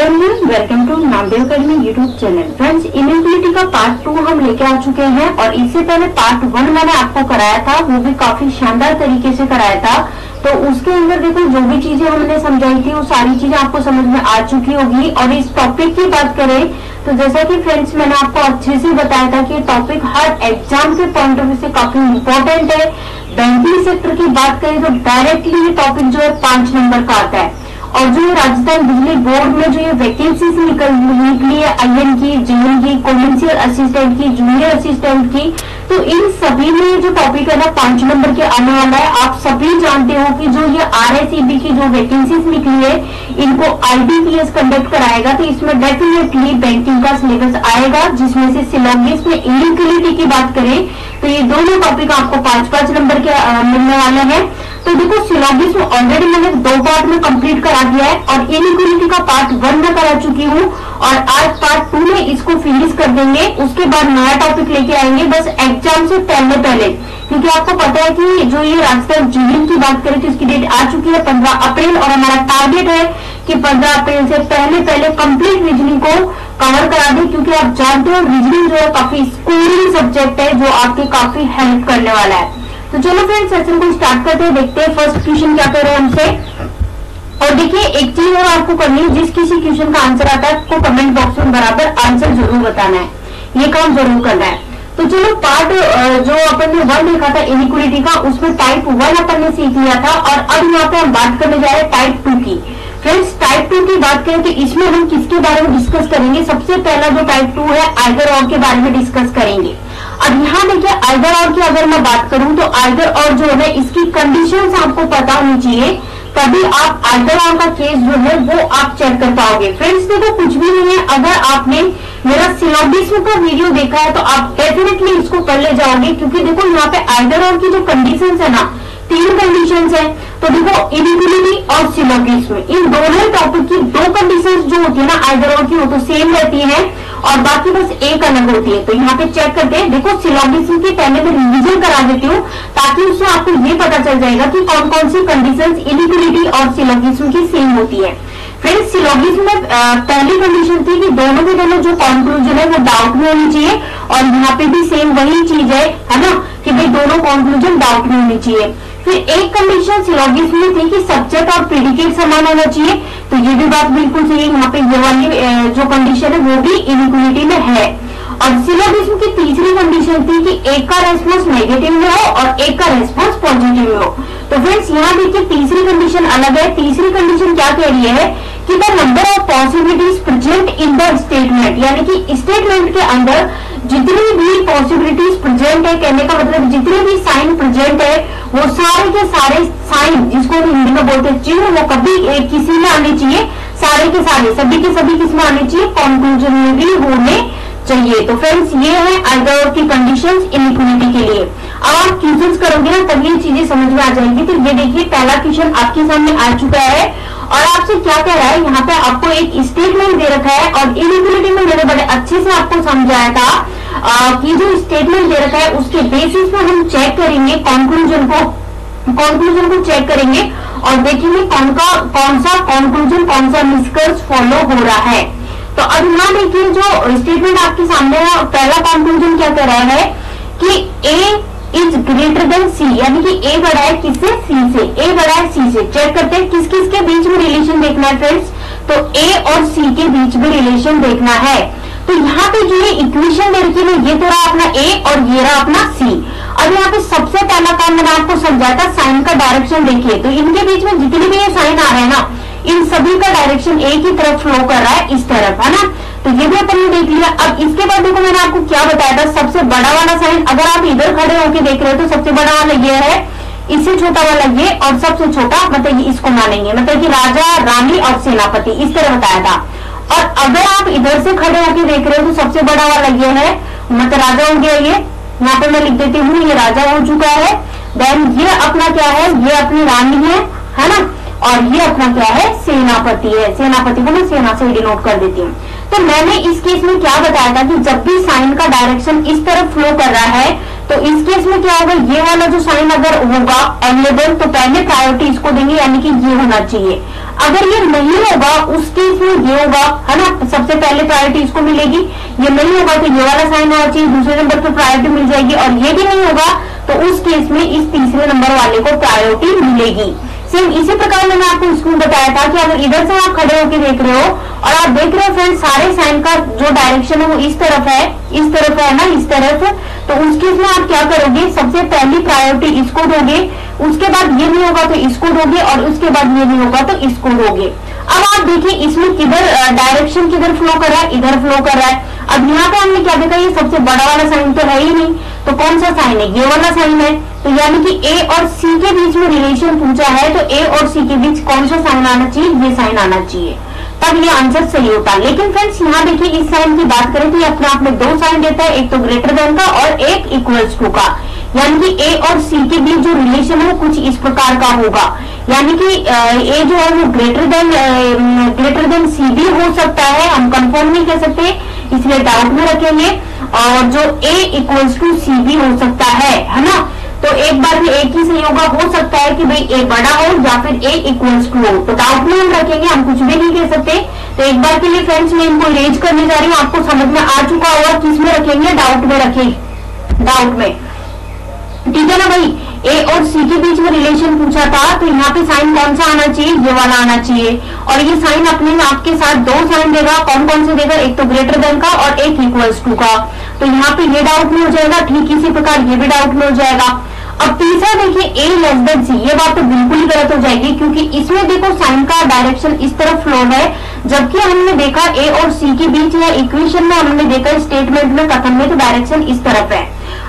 Welcome to Namdev Academy YouTube channel. Friends, inequality का part 2 हम लेके आ चुके हैं और इससे पहले पार्ट 1 मैंने आपको कराया था, वो भी काफी शानदार तरीके से कराया था। तो उसके अंदर देखो जो भी चीजें हमने समझाई थी वो सारी चीजें आपको समझ में आ चुकी होगी। और इस टॉपिक की बात करें तो जैसा कि फ्रेंड्स मैंने आपको अच्छे से बताया था कि टॉपिक हर एग्जाम के पॉइंट ऑफ व्यू से काफी इंपॉर्टेंट है। बैंकिंग सेक्टर की बात करें तो डायरेक्टली ये टॉपिक जो है 5 नंबर का आता है। और जो राजस्थान बिजली बोर्ड में जो ये वैकेंसीज निकली है आईएन की, जेएन की, कॉमर्शियल असिस्टेंट की, जूनियर असिस्टेंट की, तो इन सभी में जो टॉपिक है ना 5 नंबर के आने वाला है। आप सभी जानते हो कि जो ये आरआईसीबी की जो वैकेंसीज निकली है इनको आईबीपीएस कंडक्ट कराएगा, तो इसमें डेफिनेटली बैंकिंग का सिलेबस आएगा, जिसमें से सिलोगिस में इनइक्वालिटी की बात करें तो ये दोनों टॉपिक आपको 5-5 नंबर के मिलने वाले हैं। तो देखो सिलोगिस में ऑलरेडी मैंने 2 पार्ट में कंप्लीट करा दिया है और इनइक्वालिटी का पार्ट 1 में करा चुकी हूँ और आज पार्ट 2 में इसको फिनिश कर देंगे। उसके बाद नया टॉपिक लेके आएंगे बस एग्जाम से पहले, क्योंकि आपको पता है कि जो ये राजस्थान जीएन की बात करें तो इसकी डेट आ चुकी है 15 अप्रैल और हमारा टारगेट है कि 15 अप्रैल से पहले कंप्लीट रीजनिंग को कवर करा दें, क्योंकि आप जानते हो रीजनिंग जो है काफी स्कोरिंग सब्जेक्ट है जो आपके काफी हेल्प करने वाला है। तो चलो फ्रेंड्स सेशन को स्टार्ट करते हैं, देखते हैं फर्स्ट क्वेश्चन क्या कर रहे हैं हमसे। और देखिए एक चीज और आपको करनी है, जिस किसी क्वेश्चन का आंसर आता है आपको कमेंट बॉक्स में बराबर आंसर जरूर बताना है, ये काम जरूर करना है। तो चलो पार्ट जो अपन ने 1 देखा था इनइक्वालिटी का, उसमें टाइप 1 अपन ने सीख लिया था और अब यहाँ पे हम बात करने जा रहे हैं टाइप 2 की। फ्रेंड्स टाइप 2 की बात करें तो इसमें हम किसके बारे में डिस्कस करेंगे? सबसे पहला जो टाइप 2 है आइदर और के बारे में डिस्कस करेंगे। अब यहाँ देखिए आइदर और की अगर मैं बात करूं तो आइदर और जो है इसकी कंडीशंस आपको पता होनी चाहिए, तभी आप आइदर और का केस जो है वो आप चेक कर पाओगे। फ्रेंड्स देखो कुछ भी नहीं है, अगर आपने मेरा सिलोगिस का वीडियो देखा है तो आप डेफिनेटली इसको कर ले जाओगे, क्योंकि देखो यहाँ पे आइदर और की जो कंडीशंस है ना 3 कंडीशंस है। तो देखो इनइक्वालिटी और सिलोगिस में इन दोनों टॉपिक की 2 कंडीशंस जो होती है ना आइदर और की वो तो सेम रहती है और बाकी बस एक अलग होती है। तो यहाँ पे चेक करते हैं, देखो सिलोगिस की पहले मैं रिवीजन करा देती हूँ ताकि उससे आपको ये पता चल जाएगा कि कौन कौन सी कंडीशंस इनइक्वालिटी और सिलोगिस की सेम होती है। फ्रेंड्स सिलोगिस में पहली कंडीशन थी कि दोनों के दोनों जो कंक्लूजन है वो डाउट में होनी चाहिए और यहाँ पे भी सेम वही चीज है ना कि भाई दोनों कंक्लूजन डाउट में होनी चाहिए। फिर एक कंडीशन सिलोगिस में थी कि सब्जेक्ट और प्रेडिकेट समान होना चाहिए, तो ये भी बात बिल्कुल सही है। यहाँ पे ये वाली जो कंडीशन है वो भी इनइक्वालिटी में है। और सिलोगिस की तीसरी कंडीशन थी कि एक का रेस्पॉन्स नेगेटिव में हो और एक का रेस्पॉन्स पॉजिटिव में हो। तो फ्रेंड्स यहाँ देखिए तीसरी कंडीशन अलग है। तीसरी कंडीशन क्या कह रही है कि the number of possibilities present in the statement, यानी कि स्टेटमेंट के अंदर जितनी भी पॉसिबिलिटीज प्रेजेंट है, कहने का मतलब जितने भी साइन प्रेजेंट है वो सारे के सारे साइन, जिसको हिंदी में बोलते हैं चिन्ह, वो कभी किसी में आने चाहिए, सारे के सारे सभी के सभी किस में आने चाहिए? कंक्लूजन में भी होने चाहिए। तो फ्रेंड्स ये है आइदर की कंडीशंस इनइक्वालिटी के लिए। अब आप क्वेश्चंस करोगे ना तब ये चीजें समझ में आ जाएंगी। तो ये देखिए पहला क्वेश्चन आपके सामने आ चुका है और आपसे क्या कह रहा है, यहाँ पे आपको एक स्टेटमेंट दे रखा है और इनइक्वालिटी में मैंने बड़े अच्छे से आपको समझाया था कि जो स्टेटमेंट दे रखा है उसके बेसिस पे हम चेक करेंगे कंक्लूजन को चेक करेंगे और देखेंगे कौन सा कंक्लूजन, कौन सा निष्कर्ष फॉलो हो रहा है। तो अब यहाँ देखिए जो स्टेटमेंट आपके सामने है, पहला कंक्लूजन क्या कह रहा है कि ए इज ग्रेटर देन सी, यानी कि ए बड़ा है किससे? सी से। ए बड़ा है सी से। चेक करते हैं किस किस के बीच में रिलेशन देखना है फ्रेंड्स, तो ए और सी के बीच में रिलेशन देखना है। तो यहाँ पे जो है इक्वेशन दे रखी है ये तो रहा अपना ए और ये रहा अपना सी। अब यहाँ पे सबसे पहला काम मैंने आपको समझाया था साइन का डायरेक्शन देखिए, तो इनके बीच में जितने भी ये साइन आ रहे हैं ना इन सभी का डायरेक्शन एक ही तरफ फ्लो कर रहा है, इस तरफ, है ना। तो ये भी अपन ने देख लिया। अब इसके बाद देखो मैंने आपको क्या बताया था, सबसे बड़ा वाला साइन अगर आप इधर खड़े होकर देख रहे हो तो सबसे बड़ा वाला ये है, इससे छोटा वाला ये और सबसे छोटा मतलब ये इसको मानेंगे, मतलब कि राजा, रानी और सेनापति, इस तरह बताया था। और अगर आप इधर से खड़े होकर देख रहे हो तो सबसे बड़ा वाला ये है, मतलब राजा हो गया ये, यहाँ पे मैं लिख देती हूँ ये राजा हो चुका है। देन ये अपना क्या है, ये अपनी रानी है ना, और ये अपना क्या है? सेनापति है। सेनापति को मैं सेना से डिनोट कर देती हूँ। तो मैंने इस केस में क्या बताया था कि जब भी साइन का डायरेक्शन इस तरफ फ्लो कर रहा है तो इस केस में क्या होगा, ये वाला जो साइन अगर होगा अवेलेबल तो पहले प्रायोरिटी इसको देंगे, यानी कि ये होना चाहिए। अगर ये नहीं होगा उस केस में ये होगा, है ना, सबसे पहले प्रायोरिटी इसको मिलेगी। ये नहीं होगा तो ये वाला साइन होना चाहिए, दूसरे नंबर पर प्रायोरिटी मिल जाएगी। और ये भी नहीं होगा तो उस केस में इस तीसरे नंबर वाले को प्रायोरिटी मिलेगी। सेम इसी प्रकार मैंने आपको इसमें बताया था कि अगर इधर से आप खड़े होकर देख रहे हो और आप देख रहे हो फ्रेंड्स सारे साइन का जो डायरेक्शन है वो इस तरफ है, इस तरफ है ना, इस तरफ, तो उस केस में आप क्या करोगे, सबसे पहली प्रायोरिटी इसको दोगे, उसके बाद ये नहीं होगा तो इसको दोगे, और उसके बाद ये नहीं होगा तो इसको दोगे। अब आप देखिए इसमें किधर डायरेक्शन किधर फ्लो कर रहा है, इधर फ्लो कर रहा है। अब यहाँ पे हमने क्या देखा, ये सबसे बड़ा वाला साइन तो है ही नहीं, तो कौन सा साइन है, ये वाला साइन है। तो यानी कि ए और सी के बीच में रिलेशन पूछा है, तो ए और सी के बीच कौन सा साइन आना चाहिए, ये साइन आना चाहिए, तब ये आंसर सही होता है। लेकिन फ्रेंड्स यहाँ देखिए इस साइन की बात करें तो ये अपने आप में दो साइन देता है, एक तो ग्रेटर देन का और एक इक्वल्स टू का। यानी कि ए और सी के बीच जो रिलेशन है वो कुछ इस प्रकार का होगा, यानी कि ए जो है वो ग्रेटर देन सी भी हो सकता है, हम कंफर्म नहीं कर सकते इसलिए डाउट में रखेंगे। और जो ए इक्वल्स टू सी भी हो सकता है ना, तो एक बार में एक ही सही होगा, हो सकता है कि भाई ए बड़ा हो या फिर ए इक्वल्स टू हो, तो डाउट में हम रखेंगे, हम कुछ भी नहीं कह सकते। तो एक बार के लिए फ्रेंड्स मैं इनको इरेज करने जा रही हूँ, आपको समझ में आ चुका होगा किस में रखेंगे, डाउट में रखें, डाउट में, ठीक है ना भाई। ए और सी के बीच में रिलेशन पूछा था, तो यहाँ पे साइन कौन सा आना चाहिए, ये वाला आना चाहिए। और ये साइन अपने में आपके साथ दो साइन देगा, कौन कौन से देगा, एक तो ग्रेटर देन का और एक इक्वल्स टू का। तो यहाँ पे ये डाउट में हो जाएगा, ठीक इसी प्रकार ये भी डाउट में हो जाएगा। अब तीसरा देखिए ए लेस देन सी, ये बात तो बिल्कुल ही गलत हो जाएगी, क्योंकि इसमें देखो साइन का डायरेक्शन इस तरफ फ्लो है, जबकि हमने देखा ए और सी के बीच या इक्वेशन में हमने देखा स्टेटमेंट में कथन में तो डायरेक्शन इस तरफ है।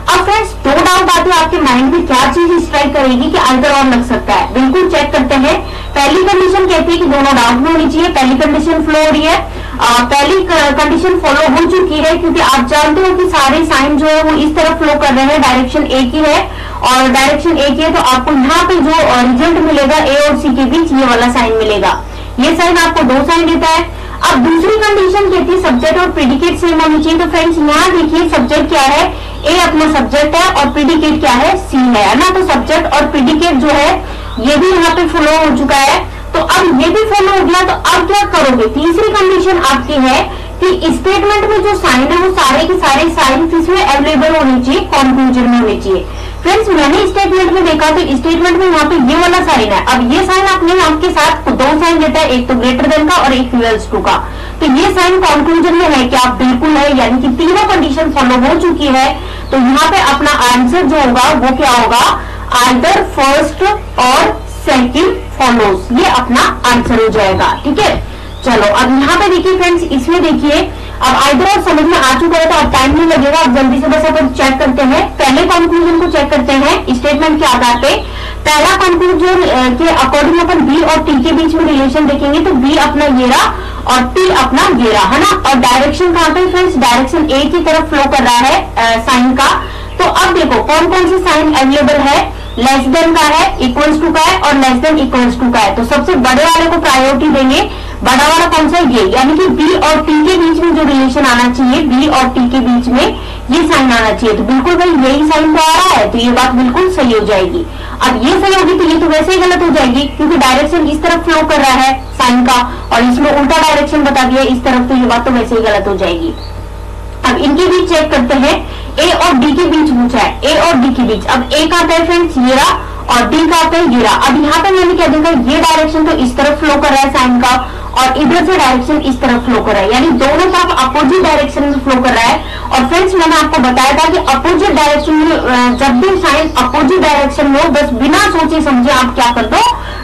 अब फ्रेंड्स दो डाउट आते हैं आपके माइंड में, क्या चीज स्ट्राइक करेगी कि आइदर और लग सकता है, बिल्कुल चेक करते हैं। पहली कंडीशन कहती है कि दोनों डाउट में होनी चाहिए, पहली कंडीशन फ्लो हो रही है, पहली कंडीशन फॉलो हो चुकी है, क्योंकि आप जानते हो कि सारे साइन जो है वो इस तरफ फ्लो कर रहे हैं, डायरेक्शन एक ही है और डायरेक्शन एक ही है, तो आपको यहाँ पे जो रिजल्ट मिलेगा ए और सी के बीच ये वाला साइन मिलेगा, ये साइन आपको दो साइन देता है। अब दूसरी कंडीशन कहती है सब्जेक्ट और प्रेडिकेट सेम होनी चाहिए। तो फ्रेंड्स यहाँ देखिए सब्जेक्ट क्या है, ए अपना सब्जेक्ट है और प्रेडिकेट क्या है, सी है ना। तो सब्जेक्ट और प्रेडिकेट जो है ये भी यहाँ पे फॉलो हो चुका है, तो अब ये भी फॉलो हो गया। तो अब क्या करोगे, तीसरी कंडीशन आपकी है कि स्टेटमेंट में जो साइन है वो सारे के सारे साइन इसमें अवेलेबल होने चाहिए, कंक्लूजन में होने चाहिए। फ्रेंड्स मैंने स्टेटमेंट में देखा तो स्टेटमेंट में यहाँ पे ये वाला साइन है, अब ये साइन आपने आपके साथ दो साइन देता है, एक तो ग्रेटर देन का और एक इक्वल्स टू का, तो ये साइन कंक्लूजन में है क्या, बिल्कुल है, यानी कि तीनों कंडीशन फॉलो हो चुकी है। तो यहाँ पे अपना आंसर जो होगा वो क्या होगा, आइदर फर्स्ट और सेकंड फॉलोज, ये अपना आंसर हो जाएगा, ठीक है। चलो अब यहाँ पे देखिए फ्रेंड्स, इसमें देखिए अब आइदर और समझ में आ चुका है तो अब टाइम नहीं लगेगा, अब जल्दी से बस अपन चेक करते हैं, पहले कंक्लूजन को चेक करते हैं स्टेटमेंट के आधार पे। पहला कंक्लूजन के अकॉर्डिंग अपन बी और टी के बीच में रिलेशन देखेंगे, तो बी अपना ये रहा और टी अपना ये रहा, है ना। और डायरेक्शन कहाँ पे फ्रेंड्स, डायरेक्शन ए की तरफ फ्लो कर रहा है साइन का। तो अब देखो कौन कौन से साइन अवेलेबल है, लेस देन का है, इक्वल्स टू का है और लेस देन इक्वल्स टू का है। तो सबसे बड़े वाले को प्रायोरिटी देंगे, बड़ा वाला कौन सा है, ये, यानी कि बी और टी के बीच में जो रिलेशन आना चाहिए, बी और टी के बीच में ये साइन आना चाहिए। तो बिल्कुल भाई यही साइन तो आ रहा है, तो ये बात बिल्कुल सही हो जाएगी। अब ये सही होगी तो ये तो वैसे ही गलत हो जाएगी, क्योंकि डायरेक्शन इस तरफ फ्लो कर रहा है साइन का और इसमें उल्टा डायरेक्शन बता दिया इस तरफ, तो ये बात तो वैसे ही गलत हो जाएगी। अब इनके बीच चेक करते हैं, ए और डी के बीच पूछा है, ए और डी के बीच। अब ए का आता है फ्रेंड्स ये रहा और डी का आता है ये रहा। अब यहाँ पे मैंने क्या देखा, ये डायरेक्शन तो इस तरफ फ्लो कर रहा है साइन का और इधर से डायरेक्शन इस तरफ फ्लो कर रहा है, यानी दोनों तरफ अपोजिट डायरेक्शन में फ्लो कर रहा है। और फ्रेंड्स मैंने आपको बताया था कि अपोजिट डायरेक्शन में जब भी साइन अपोजिट डायरेक्शन में हो, बस बिना सोचे समझे आप क्या कर दो,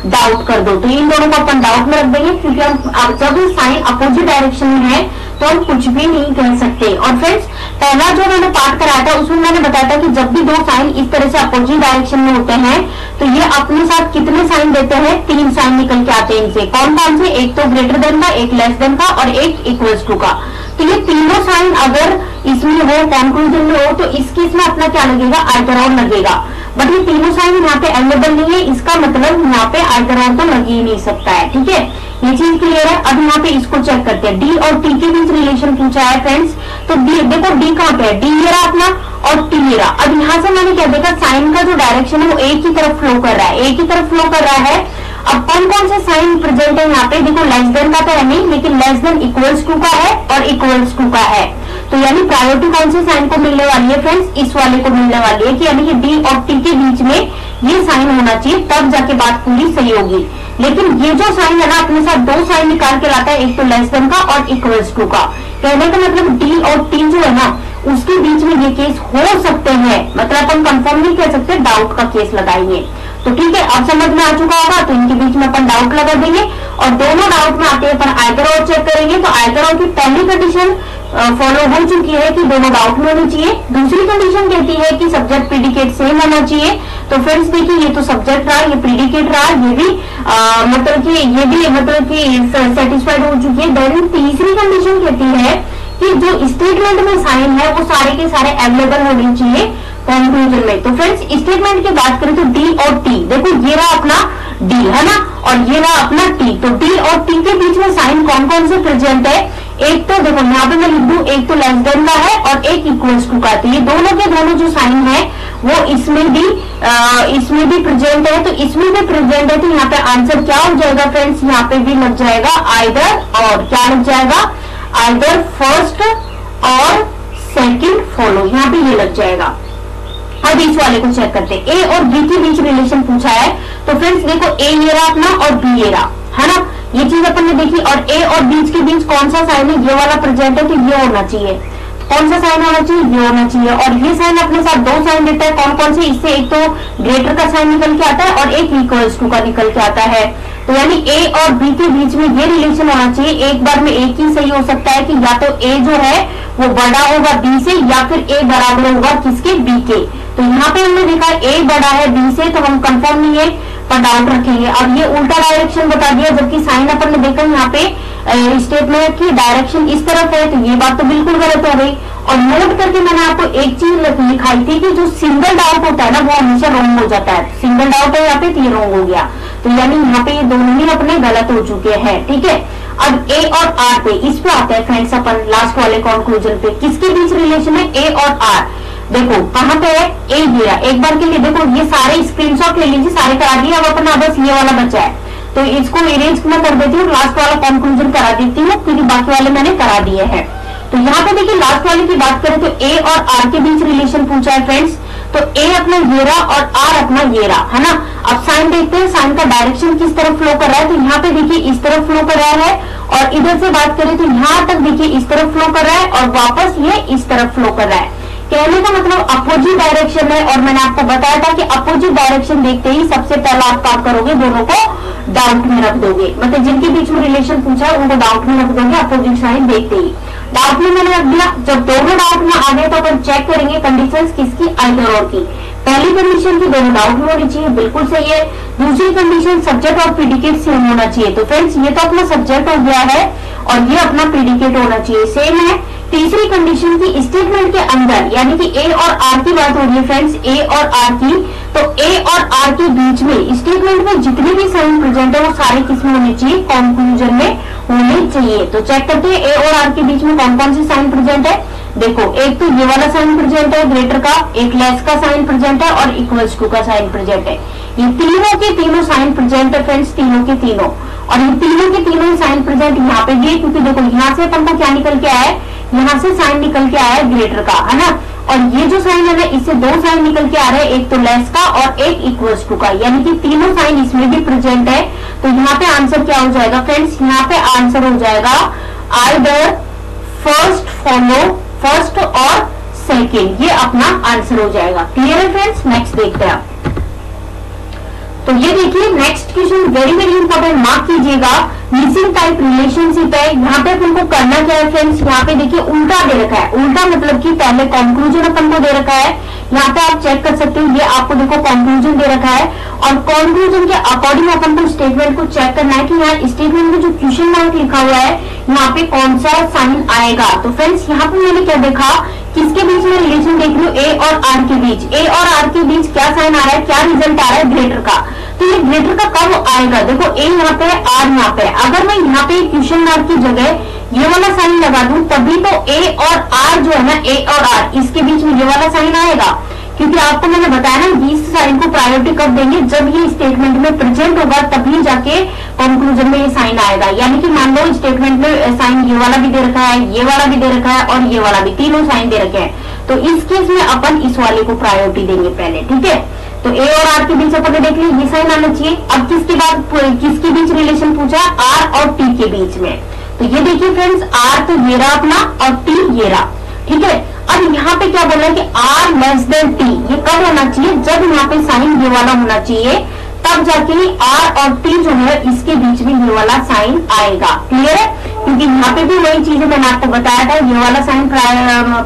डाउट कर दो। तो इन दोनों को अपन डाउट में रख देंगे, क्योंकि हम जब साइन अपोजिट डायरेक्शन में है तो हम कुछ भी नहीं कह सकते। और फ्रेंड्स पहला जो मैंने पार्ट कराया था उसमें मैंने बताया था कि जब भी दो साइन इस तरह से अपोजिट डायरेक्शन में होते हैं तो ये अपने साथ कितने साइन देते हैं, तीन साइन निकल के आते हैं इनसे। कौन कौन से, एक तो ग्रेटर देन का, एक लेस देन का और एक इक्वल्स टू का। तो ये तीनों साइन अगर इसमें हो, कंक्लूजन में हो, तो इस केस में अपना क्या लगेगा, आइदर और लगेगा। बट ये तीनों साइन यहाँ पे अवेलेबल नहीं है, इसका मतलब यहाँ पे आइदर और तो लग ही नहीं सकता है, ठीक है, ये चीज क्लियर है। अब यहाँ पे इसको चेक करते हैं, डी और टी के बीच रिलेशन पूछा है फ्रेंड्स। तो डी देखो, डी कहाँ पे है, डी ये रहा अपना और टी ये रहा। अब यहाँ से मैंने क्या देखा, साइन का जो डायरेक्शन है वो एक ही तरफ फ्लो कर रहा है, एक ही तरफ फ्लो कर रहा है। अब कौन कौन से साइन प्रेजेंट है यहाँ पे, देखो लेस देन का तो है नहीं, लेकिन लेस देन इक्वल्स टू का है और इक्वल्स टू का है। तो यानी प्रायोरिटी कौन से साइन को मिलने वाली है फ्रेंड्स, इस वाले को मिलने वाली है कि यानी कि डी और टी के बीच में ये साइन होना चाहिए, तब जाके बात पूरी सही होगी। लेकिन ये जो साइन है ना अपने साथ दो साइन निकाल के लाता है, एक तो लेस देन का और इक्वल्स टू का। कहने का मतलब डी और टी जो है ना उसके बीच में ये केस हो सकते हैं, मतलब अपन कंफर्म नहीं कह सकते, डाउट का केस लगाएंगे। तो ठीक है, अब समझ में आ चुका होगा, तो इनके बीच में अपन डाउट लगा देंगे और दोनों डाउट में आते हैं अपन आइदर और चेक करेंगे। तो आइदर और की पहली कंडीशन फॉलो हो चुकी है कि दोनों डाउट में होनी चाहिए। दूसरी कंडीशन कहती है कि सब्जेक्ट प्रीडिकेट सेम होना चाहिए। तो फ्रेंड्स देखिए, ये तो सब्जेक्ट रहा, ये प्रीडिकेट रहा, ये भी मतलब कि सेटिस्फाइड हो चुकी है। देन तीसरी कंडीशन कहती है कि जो स्टेटमेंट में साइन है वो सारे के सारे अवेलेबल होने चाहिए कंक्लूजन में। तो फ्रेंड्स स्टेटमेंट की बात करें तो डी और टी, देखो ये रहा अपना डी है ना, और ये रहा अपना टी। तो डी और टी के बीच में साइन कौन कौन से प्रेजेंट है, एक तो देखो यहाँ पे मैं लिख दूं, एक तो लेस देन का है और एक इक्वल्स टू का है। तो ये दोनों के दोनों जो साइन है वो इसमें भी प्रेजेंट है। तो इसमें भी प्रेजेंट है, तो यहाँ पे आंसर क्या हो जाएगा फ्रेंड्स, यहाँ पे भी लग जाएगा आइदर और, क्या लग जाएगा, आइदर फर्स्ट और सेकंड फॉलो, यहाँ पे ये लग जाएगा। अब इस वाले को चेक करते हैं, ए और बी के बीच रिलेशन पूछा है। तो फ्रेंड्स देखो, ए ये रहा अपना और बी ये रहा, है ना, ये चीज अपन ने देखी। और ए और बी के बीच कौन सा साइन है, ये वाला प्रेजेंट है, तो ये होना चाहिए। कौन सा साइन होना चाहिए, ये होना चाहिए। और ये साइन अपने साथ दो साइन देता है, कौन कौन से, इससे एक तो ग्रेटर का साइन निकल के आता है और एक इक्वल्स टू का निकल के आता है। तो यानी ए और बी के बीच में ये रिलेशन होना चाहिए। एक बार में एक ही सही हो सकता है कि या तो ए जो है वो बड़ा होगा बी से, या फिर ए बराबर होगा किसके, बी के। तो यहाँ पे हमने देखा ए बड़ा है बी से, तो हम कंफर्म नहीं है पर डाउट रखेंगे। अब ये उल्टा डायरेक्शन बता दिया, जबकि साइन अपन ने देखा यहाँ पे स्टेटमेंट की डायरेक्शन इस तरफ है, तो ये बात तो बिल्कुल गलत हो गई। और नोट करके मैंने आपको एक चीज लिखाई थी कि जो सिंगल डाउट होता है ना वो हमेशा रॉन्ग हो जाता है। सिंगल डाउट है यहाँ पे, तो ये रॉन्ग हो गया। तो यानी यहाँ पे ये दोनों ही अपने गलत हो चुके हैं, ठीक है। अब ए और आर पे, इस पे आते हैं फ्रेंड्स अपन लास्ट वाले कंक्लूजन पे। किसके बीच रिलेशन है, ए और आर। देखो कहाँ पे है, ए दिया, एक बार के लिए देखो ये सारे स्क्रीनशॉट ले लीजिए, सारे करा दिए। अब अपना बस ये वाला बचा है, तो इसको इरेज मैं कर देती हूँ, लास्ट वाला कंक्लूजन करा देती हूँ, क्योंकि बाकी वाले मैंने करा दिए हैं। तो यहाँ पे देखिए लास्ट वाले की बात करें तो ए और आर के बीच रिलेशन पूछा है फ्रेंड्स। तो ए अपना ये रहा और आर अपना ये रहा, है ना। अब साइन देखते हैं, साइन का डायरेक्शन किस तरफ फ्लो कर रहा है। तो यहाँ पे देखिए इस तरफ फ्लो कर रहा है, और इधर से बात करें तो यहाँ तक देखिए इस तरफ फ्लो कर रहा है, और वापस ये इस तरफ फ्लो कर रहा है। कहने का मतलब अपोजिट डायरेक्शन है। और मैंने आपको बताया था कि अपोजिट डायरेक्शन देखते ही सबसे पहला आप काम करोगे, दोनों को डाउट में रख दोगे, मतलब जिनके बीच में रिलेशन पूछा है उनको डाउट में रख दोगे अपोजिट साइन देखते ही। डाउट में मैंने रख दिया। जब दोनों डाउट में आ गए तो अपन चेक करेंगे कंडीशंस किसकी, आइदर और की। पहली कंडीशन की दोनों डाउट में होनी चाहिए, बिल्कुल सही है। दूसरी कंडीशन सब्जेक्ट और प्रीडिकेट सेम होना चाहिए। तो फ्रेंड्स ये तो अपना सब्जेक्ट हो गया है और ये अपना प्रीडिकेट होना चाहिए, सेम है। तीसरी कंडीशन की स्टेटमेंट के अंदर, यानी कि ए और आर की बात हो रही है फ्रेंड्स, ए और आर की। तो ए और आर के बीच में स्टेटमेंट में जितने भी साइन प्रेजेंट है वो सारे किसमें होने चाहिए, कंक्लूजन में होने चाहिए। तो चेक करते हैं ए और आर के बीच में कौन कौन से साइन प्रेजेंट है। देखो एक तो ये वाला साइन प्रेजेंट है ग्रेटर का, एक लेस का साइन प्रेजेंट है और इक्वल्स टू का साइन प्रेजेंट है। ये तीनों के तीनों साइन प्रेजेंट है फ्रेंड्स, तीनों के तीनों। और ये तीनों के तीनों साइन प्रेजेंट यहाँ पे दिए, क्योंकि देखो यहाँ से अपन को क्या निकल के आया है, यहाँ से साइन निकल के आया है ग्रेटर का, है ना। और ये जो साइन है ना, इससे दो साइन निकल के आ रहे हैं, एक तो लेस का और एक इक्वल्स टू का, यानी कि तीनों साइन इसमें भी प्रेजेंट है। तो यहाँ पे आंसर क्या हो जाएगा फ्रेंड्स, यहाँ पे आंसर हो जाएगा आइदर फर्स्ट फॉलो, फर्स्ट और सेकेंड, ये अपना आंसर हो जाएगा। क्लियर है फ्रेंड्स। नेक्स्ट देखते हैं। तो ये देखिए next question very very important, mark कीजिएगा। मिसिंग टाइप रिलेशनशिप है। यहाँ पे अपन को करना क्या है फ्रेंड्स, यहाँ पे देखिए उल्टा दे रखा है। उल्टा मतलब कि पहले कंक्लूजन अपन को दे रखा है, यहाँ पे आप चेक कर सकते हो, ये आपको देखो कंक्लूजन दे रखा है। और कंक्लूजन के अकॉर्डिंग अपन को स्टेटमेंट को चेक करना है कि यहाँ स्टेटमेंट में जो क्वेश्चन मार्क लिखा हुआ है यहाँ पे कौन सा साइन आएगा। तो फ्रेंड्स यहाँ पे मैंने क्या देखा, किसके बीच में रिलेशन देख रही हूँ, ए और आर के बीच। ए और आर के बीच क्या साइन आ रहा है, क्या रिजल्ट आ रहा है, ग्रेटर का। तो ये ग्रेटर का कब आएगा, देखो ए यहाँ पे आर यहाँ पे। अगर मैं यहाँ पे क्वेश्चन मार्क की जगह ये वाला साइन लगा दूं तभी तो ए और आर जो है ना, ए और आर इसके बीच में ये वाला साइन आएगा। क्योंकि आपको मैंने बताया ना इस साइन को प्रायोरिटी कब देंगे, जब ये स्टेटमेंट में प्रेजेंट होगा तभी जाके कंक्लूजन में ये साइन आएगा। यानी कि मान लो स्टेटमेंट में साइन ये वाला भी दे रखा है, ये वाला भी दे रखा है और ये वाला भी, तीनों साइन दे रखे हैं, तो इस केस में अपन इस वाले को प्रायोरिटी देंगे पहले, ठीक है। तो ए और आर के बीच अपन देख लिया, ये साइन आना चाहिए। अब किसके बाद किसके बीच रिलेशन पूछा, आर और टी के बीच में। तो ये देखिए फ्रेंड्स, आर तो ये रहा अपना और टी ये रहा, ठीक है। अब यहाँ पे क्या बोला है कि आर लेस देन टी, ये कब होना चाहिए, जब यहाँ पे साइन ये वाला होना चाहिए, तब जाके आर और टी जो है इसके बीच में ये वाला साइन आएगा। क्लियर है, क्योंकि यहाँ पे भी वही चीजें मैंने आपको बताया था, ये वाला साइन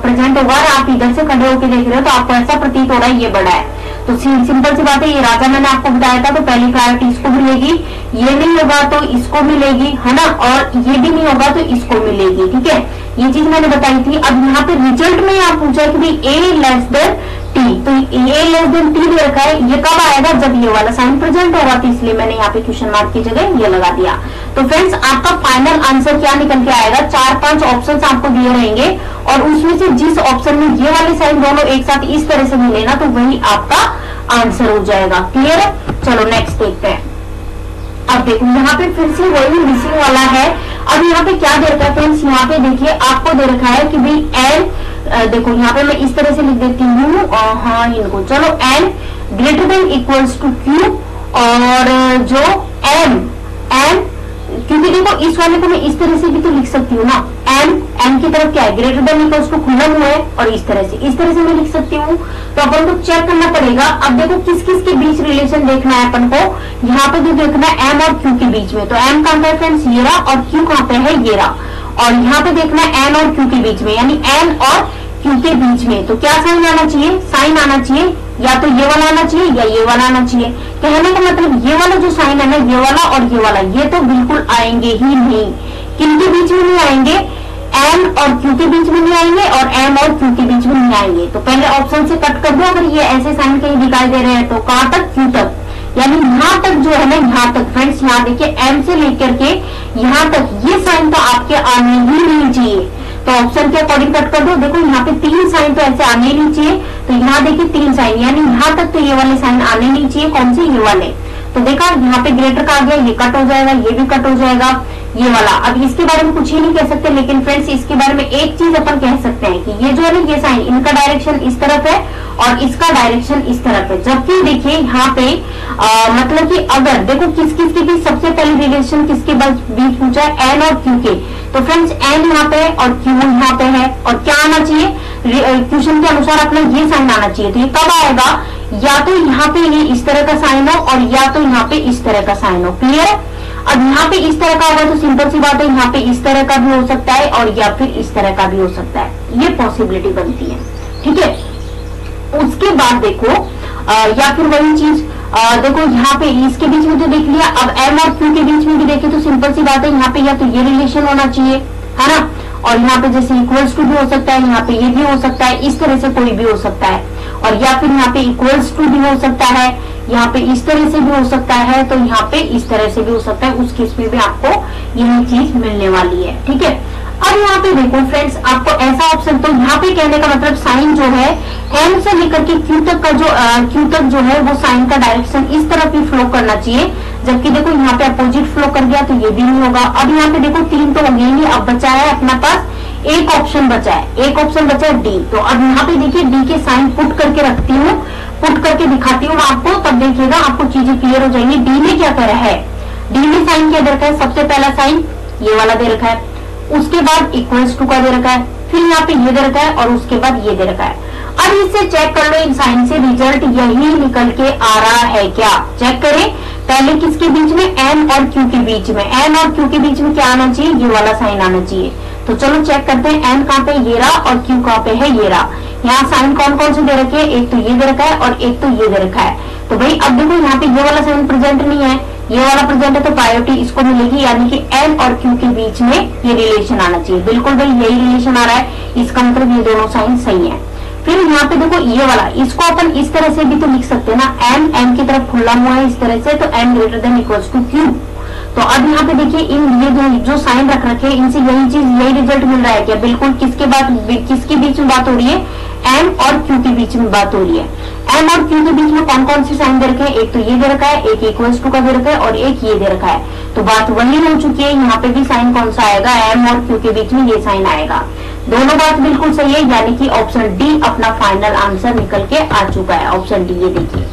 प्रेजेंट होगा और आप इधर से खड़े होकर देख रहे हो तो आपको ऐसा प्रतीत हो रहा है ये बड़ा है। तो सिंपल सी बात है, ये राजा मैंने आपको बताया था, तो पहली प्रायोरिटी इसको मिलेगी, ये नहीं होगा तो इसको मिलेगी, है ना, और ये भी नहीं होगा तो इसको मिलेगी, ठीक है। ये चीज मैंने बताई थी। अब यहाँ पे रिजल्ट में आप पूछा है कि भाई ए लेस देन टी, तो ए लेस देन टी दे रखा है, ये कब आएगा, जब ये वाला साइन प्रेजेंट होगा, तो इसलिए मैंने यहाँ पे क्वेश्चन मार्क की जगह ये लगा दिया। तो फ्रेंड्स आपका फाइनल आंसर क्या निकल के आएगा, 4-5 ऑप्शन आपको दिए रहेंगे और उसमें से जिस ऑप्शन में ये वाले साइन दोनों एक साथ इस तरह से मिले ना, तो वही आपका आंसर हो जाएगा। क्लियर है, चलो नेक्स्ट देखते हैं। अब देखो यहाँ पे फिर से वही मिसिंग वाला है। अब यहाँ पे क्या दे रखा है फ्रेंड्स, यहाँ पे देखिए आपको दे रखा है कि भाई एन, देखो यहाँ पे मैं इस तरह से लिख देती हूँ, हाँ इनको, चलो N greater than equals to Q, और जो एम क्योंकि देखो इस वाले को मैं इस तरह से भी तो लिख सकती हूँ ना, एम की तरफ क्या है, ग्रेटर देन इक्वल्स टू खुला हुआ है, और इस तरह से मैं लिख सकती हूँ। तो अपन को चेक करना पड़ेगा। अब देखो किस किस के बीच रिलेशन देखना है अपन को, यहाँ पे जो देखना है एम और क्यू के बीच में, तो एम कहाँ पे है फ्रेंड्स, ये रहा, और क्यू कहाँ पे है, ये रहा, और यहाँ पे देखना है एन और क्यू के बीच में, यानी एन और क्यू के बीच में। तो क्या साइन आना चाहिए, साइन आना चाहिए या तो ये वाला आना चाहिए या ये वाला आना चाहिए। कहने का मतलब ये वाला जो साइन है ना, ये वाला और ये वाला, ये तो बिल्कुल आएंगे ही नहीं। किनके बीच में नहीं आएंगे, एम और क्यू के बीच में नहीं आएंगे और एम और क्यू के बीच में नहीं आएंगे। तो पहले ऑप्शन से कट कर दो, अगर ये ऐसे साइन कहीं दिखाई दे रहे हैं तो कहां तक, क्यू तक, यानी यहाँ तक जो है ना, यहाँ तक फ्रेंड्स, यहाँ देखिए एम से लेकर के यहाँ तक ये साइन तो आपके आने ही नहीं चाहिए। तो ऑप्शन के अकॉर्डिंग कट कर दो। देखो यहाँ पे 3 साइन तो ऐसे आने नहीं चाहिए, तो यहाँ देखिए 3 साइन, यानी यहाँ तक तो ये वाले साइन आने नहीं चाहिए। कौन से, ये वाले। तो देखा यहाँ पे ग्रेटर का आ गया, ये कट हो जाएगा, ये भी कट हो जाएगा, ये वाला। अब इसके बारे में कुछ ही नहीं कह सकते, लेकिन फ्रेंड्स इसके बारे में एक चीज अपन कह सकते हैं कि ये जो है ना, ये साइन, इनका डायरेक्शन इस तरफ है और इसका डायरेक्शन इस तरफ है। जबकि देखिए यहाँ पे मतलब कि अगर देखो किस किस के बीच सबसे पहले रिलेशन किसके बीच पूछा है, एन और क्यू के। तो फ्रेंड्स एन यहाँ पे है और क्यू यहाँ पे है, और क्या आना चाहिए, क्वेश्चन के अनुसार अपना ये साइन आना चाहिए। तो ये कब आएगा, या तो यहाँ पे ये इस तरह का साइन हो और या तो यहाँ पे इस तरह का साइन हो। क्लियर है। अब यहाँ पे इस तरह का होगा तो सिंपल सी बात है, यहाँ पे इस तरह का भी हो सकता है और या फिर इस तरह का भी हो सकता है, ये पॉसिबिलिटी बनती है, ठीक है। उसके बाद देखो या फिर वही चीज देखो यहाँ पे इसके बीच में तो देख लिया। अब एम और क्यू के बीच में भी देखे तो सिंपल सी बात है, यहाँ पे या तो ये रिलेशन होना चाहिए, है ना, और यहाँ पे जैसे इक्वल्स टू भी हो सकता है, यहाँ पे ये भी हो सकता है, इस तरह से कोई भी हो सकता है, और या फिर यहाँ पे इक्वल्स टू भी हो सकता है, यहाँ पे इस तरह से भी हो सकता है, तो यहाँ पे इस तरह से भी हो सकता है। उस केस में भी आपको यही चीज मिलने वाली है, ठीक है। अब यहाँ पे देखो फ्रेंड्स, आपको ऐसा ऑप्शन, तो यहाँ पे कहने का मतलब साइन जो है एम से लेकर के क्यू तक का जो क्यू तक जो है वो साइन का डायरेक्शन इस तरफ ही फ्लो करना चाहिए। जबकि देखो यहाँ पे अपोजिट फ्लो कर गया तो ये भी नहीं होगा। अब यहाँ पे देखो 3 तो हो गई नहीं, अब बचा है अपना पास एक ऑप्शन बचा है, एक ऑप्शन बचा है डी। तो अब यहाँ पे देखिए डी के साइन पुट करके रखती हूँ, पुट करके दिखाती हूँ आपको, तब देखिएगा आपको चीजें क्लियर हो जाएंगी। डी में क्या कर रहा है, डी में साइन क्या दे रखा है, सबसे पहला साइन ये वाला दे रखा है, उसके बाद इक्वल्स टू का दे रखा है, फिर यहाँ पे ये दे रखा है और उसके बाद ये दे रखा है। अब इससे चेक कर लो इन साइन से रिजल्ट यही निकल के आ रहा है क्या, चेक करें। पहले किसके बीच में, एन और क्यू के बीच में, एन और क्यू के बीच में क्या आना चाहिए, ये वाला साइन आना चाहिए। तो चलो चेक करते हैं, एन कहाँ पे, ये रहा, और क्यू कहाँ पे है, ये रहा। यहाँ साइन कौन कौन से दे रखे हैं, एक तो ये दे रखा है और एक तो ये दे रखा है। तो भाई अब देखो यहाँ पे ये वाला साइन प्रेजेंट नहीं है, ये वाला प्रेजेंट है, तो प्रायोरिटी इसको मिलेगी, यानी कि एन और क्यू के बीच में ये रिलेशन आना चाहिए। बिल्कुल भाई यही रिलेशन आ रहा है, इसका मतलब ये दोनों साइन सही है। फिर यहाँ पे देखो ये वाला, इसको अपन इस तरह से भी तो लिख सकते हैं ना, एम की तरफ खुला हुआ है इस तरह से, तो M greater than equals to Q. तो अब यहाँ पे देखिए इन ये जो साइन रख रखे हैं, इनसे यही चीज, यही रिजल्ट मिल रहा है क्या, बिल्कुल किसके बीच में बात हो रही है, एम और क्यू के बीच में बात हो रही है। एम और क्यू के बीच में कौन कौन से साइन दे रखे हैं, एक तो ये दे रखा है, एक इक्वल्स टू का दे रखा है और एक ये दे रखा है। तो बात वही हो चुकी है, यहाँ पे भी साइन कौन सा आएगा, एम और क्यू के बीच में ये साइन आएगा। दोनों बात बिल्कुल सही है, यानी कि ऑप्शन डी अपना फाइनल आंसर निकल के आ चुका है। ऑप्शन डी ये देखिए।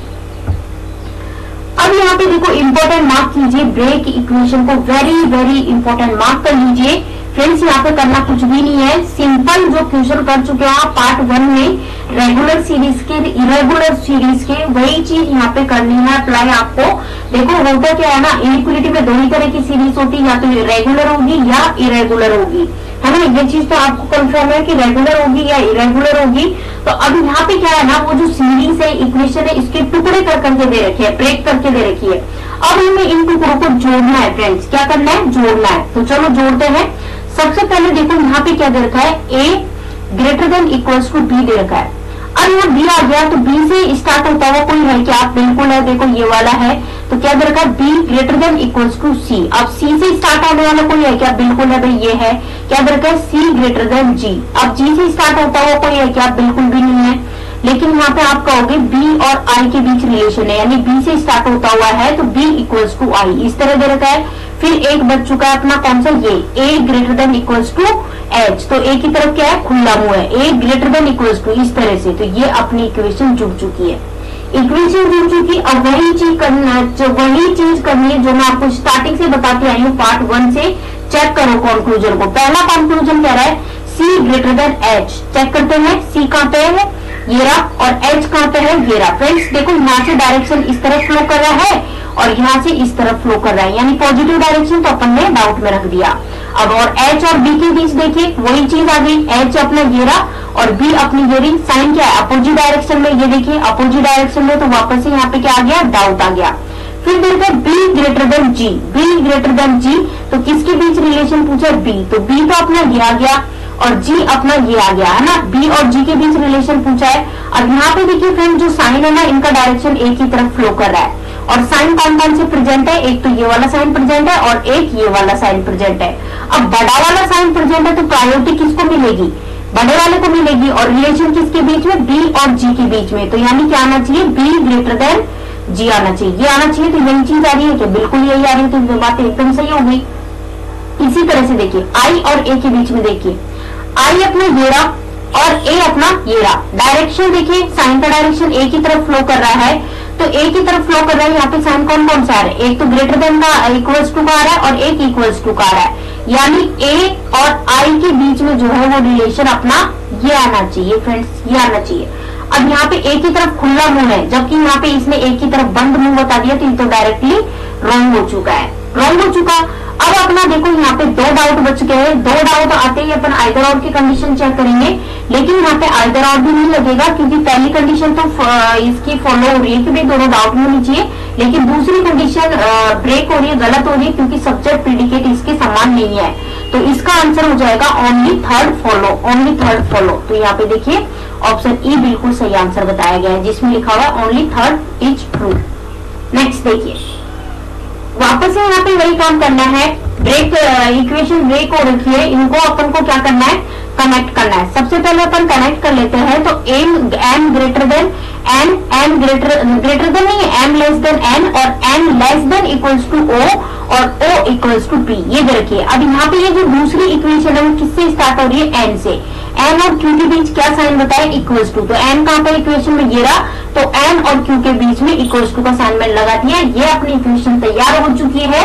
अब यहाँ पे देखो इंपॉर्टेंट मार्क कीजिए, ब्रेक इक्वेशन को वेरी वेरी इंपॉर्टेंट मार्क कर लीजिए। फ्रेंड्स यहाँ पे करना कुछ भी नहीं है, सिंपल जो क्वेश्चन कर चुके हैं पार्ट 1 में रेगुलर सीरीज के इरेगुलर सीरीज के, वही चीज यहाँ पे करनी है अप्लाई आपको। देखो होता क्या है ना, इनइक्वालिटी में दो ही तरह की सीरीज होती है, या तो रेगुलर होगी या इरेगुलर होगी, है ना। ये चीज तो आपको कंफर्म है कि रेगुलर होगी या इरेगुलर होगी। तो अब यहाँ पे क्या है ना, वो जो सीरीज है इक्वेशन है इसके टुकड़े कर करके दे रखे हैं, ब्रेक करके दे रखी है। अब हमें इन टुकड़ों को जोड़ना है फ्रेंड्स, क्या करना है, जोड़ना है। तो चलो जोड़ते हैं। सबसे पहले देखो यहाँ पे क्या दे रखा है, A greater than equals to B दे रखा है। अब यहाँ बी आ गया, तो बी से स्टार्ट होता हुआ कोई है क्या, बिल्कुल है, देखो ये वाला है। तो क्या दे रखा है, B greater than equals to C. अब सी से स्टार्ट होने वाला कोई है क्या, बिल्कुल है भाई, ये है। क्या दे रखा है, सी ग्रेटर देन जी। अब जी से स्टार्ट होता हुआ कोई है क्या, बिल्कुल भी नहीं है। लेकिन यहाँ पे आप कहोगे बी और आई के बीच रिलेशन है, यानी बी से स्टार्ट होता हुआ है तो बी इक्वल्स टू आई, इस तरह दे रखा है। फिर एक बच चुका है अपना कौन सा, ये A greater than equals to H. तो ए की तरफ क्या है, खुला मुंह है, A greater than equals to, इस तरह से। तो ये अपनी इक्वेशन जुड़ चुकी है, इक्वेशन जुड़ चुकी। अब वही चीज करनी है जो मैं आपको स्टार्टिंग से बताती आई हूँ पार्ट 1 से। चेक करो कंक्लूजन को। पहला कंक्लूजन कह रहा है सी ग्रेटर देन एच। चेक करते हैं, सी कहाँ पे है, ये रहा, और एच कहाँ पे है, ये रहा। फ्रेंड्स देखो यहाँ से डायरेक्शन इस तरफ फ्लो कर रहा है और यहाँ से इस तरफ फ्लो कर रहा है, यानी पॉजिटिव डायरेक्शन, तो अपन ने डाउट में रख दिया। अब और एच और बी के बीच देखिए वही चीज आ गई, एच अपना ये रहा और बी अपनी ये रही। साइन क्या है, अपोजिट डायरेक्शन में, ये देखिए अपोजिट डायरेक्शन में, तो वापस से यहाँ पे क्या आ गया, डाउट आ गया। फिर देखते हैं B greater than G, B greater than G, तो किसके बीच रिलेशन पूछा, बी, तो बी तो अपना ये आ गया और जी अपना ये आ गया, है ना। बी और जी के बीच रिलेशन पूछा है। अब यहाँ पे देखिए फ्रेंड जो साइन है ना, इनका डायरेक्शन एक ही तरफ फ्लो कर रहा है। और साइन कौन कौन से प्रेजेंट है, एक तो ये वाला साइन प्रेजेंट है और एक ये वाला साइन प्रेजेंट है। अब बड़ा वाला साइन प्रेजेंट है तो प्रायोरिटी किसको मिलेगी, बड़े वाले को मिलेगी। और रिलेशन किसके बीच में, बी और जी के बीच में। तो यानी क्या आना चाहिए, बी ग्रेटर देन जी आना चाहिए, ये आना चाहिए। तो यही चीज आ रही है कि बिल्कुल यही आ रही है, तो बात एकदम सही हो गई। इसी तरह से देखिए आई और ए के बीच में, देखिए आई अपना ये रहा और ए अपना ये रहा। डायरेक्शन देखिए, साइन का डायरेक्शन ए की तरफ फ्लो कर रहा है, तो ए की तरफ फ्लो कर रहा है। यहाँ पे साइन कौन कौन सा आ रहा है, एक तो ग्रेटर देन का इक्वल्स टू का आ रहा है और एक इक्वल्स टू का आ रहा है। यानी ए और आई के बीच में जो है वो रिलेशन अपना ये आना चाहिए फ्रेंड्स, ये आना चाहिए। अब यहाँ पे ए की तरफ खुला मुंह है, जबकि यहाँ पे इसने ए की तरफ बंद मुंह बता दिया, तो ये तो डायरेक्टली रॉन्ग हो चुका है, रॉन्ग हो चुका। अब अपना देखो यहाँ पे दो डाउट बच गए हैं। दो डाउट आते ही अपन आइदर और की कंडीशन चेक करेंगे, लेकिन यहाँ पे आइदर और भी नहीं लगेगा, क्योंकि पहली कंडीशन तो इसकी फॉलो हो रही है कि भाई दोनों डाउट में होनी चाहिए। लेकिन दूसरी कंडीशन ब्रेक हो रही है, गलत हो रही है, क्योंकि सब्जेक्ट प्रेडिकेट इसके समान नहीं है। तो इसका आंसर हो जाएगा only third follow, only third follow. तो यहाँ पे देखिए ऑप्शन ई बिल्कुल सही आंसर बताया गया है, जिसमें लिखा हुआ है only third is true. Next देखिए, वापस से यहाँ पे वही काम करना है। ब्रेक इक्वेशन ब्रेक हो रखी है, इनको अपन को क्या करना है, कनेक्ट करना है। सबसे पहले अपन कनेक्ट कर लेते हैं। तो M greater than N, N greater than नहीं, एम लेस देन एन और N less than equals to O और ओ इक्वल्स टू पी, ये दे रखिए। अब यहाँ पे ये जो दूसरी इक्वेशन है वो किससे स्टार्ट हो रही है, एन से। एन और क्यू के बीच क्या साइन बताया, इक्वल्स टू। तो एन कहाँ पे इक्वेशन में ये रहा, तो एन और क्यू के बीच में इक्वल्स टू का साइन मैंने लगा दिया। ये अपनी इक्वेशन तैयार हो चुकी है।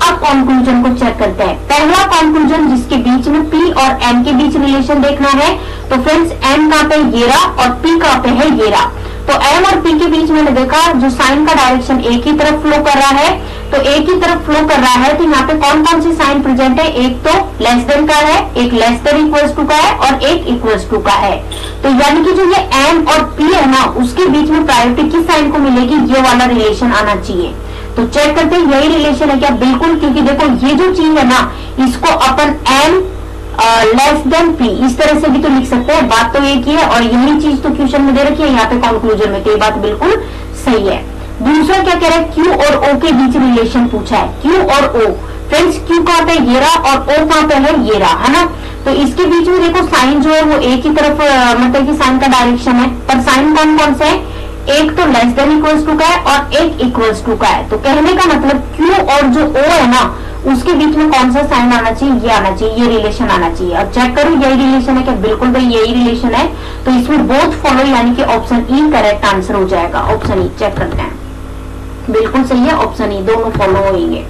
अब कंक्लूजन को चेक करते हैं। पहला कंक्लूजन जिसके बीच में पी और एन के बीच रिलेशन देखना है, तो फ्रेंड्स एन कहाँ पे ये रहा और पी कहाँ पे है, ये रहा। तो एम और पी के बीच मैंने देखा जो साइन का डायरेक्शन एक ही तरफ फ्लो कर रहा है, तो एक ही तरफ फ्लो कर रहा है। तो यहाँ पे कौन कौन सी साइन प्रेजेंट है, एक तो लेस देन का है, एक लेस देन इक्वल्स टू का है और एक इक्वल्स टू का है। तो यानी कि जो ये एम और पी है ना, उसके बीच में प्रायोरिटी किस साइन को मिलेगी, ये वाला रिलेशन आना चाहिए। तो चेक करते हैं यही रिलेशन है क्या, बिल्कुल, क्योंकि देखो ये जो चीज है ना, इसको अपन एम लेस देन पी इस तरह से भी तो लिख सकते हैं। बात तो एक ही है और यही चीज तो क्वेश्चन में दे रखी है यहाँ पे कंक्लूजन में, तो ये बात बिल्कुल सही है। दूसरा क्या कह रहा है, क्यू और ओ के बीच रिलेशन पूछा है, क्यू और ओ। फ्रेंड्स क्यू कहाँ पे, ये रहा, और ओ कहाँ पे है, ये रहा, है ना। तो इसके बीच में देखो साइन जो है वो एक ही तरफ मतलब कि साइन का डायरेक्शन है, पर साइन कौन कौन से है, एक तो लेस देन इक्वल्स टू का है और एक इक्वल्स टू का है। तो कहने का मतलब Q और जो O है ना उसके बीच में कौन सा साइन आना चाहिए, ये आना चाहिए, ये रिलेशन आना चाहिए। अब चेक करो यही रिलेशन है क्या, बिल्कुल भाई यही रिलेशन है। तो इसमें बोथ फॉलो यानी कि ऑप्शन ई करेक्ट आंसर हो जाएगा। ऑप्शन ई चेक करते हैं, बिल्कुल सही है, ऑप्शन ई दोनों फॉलो होंगे।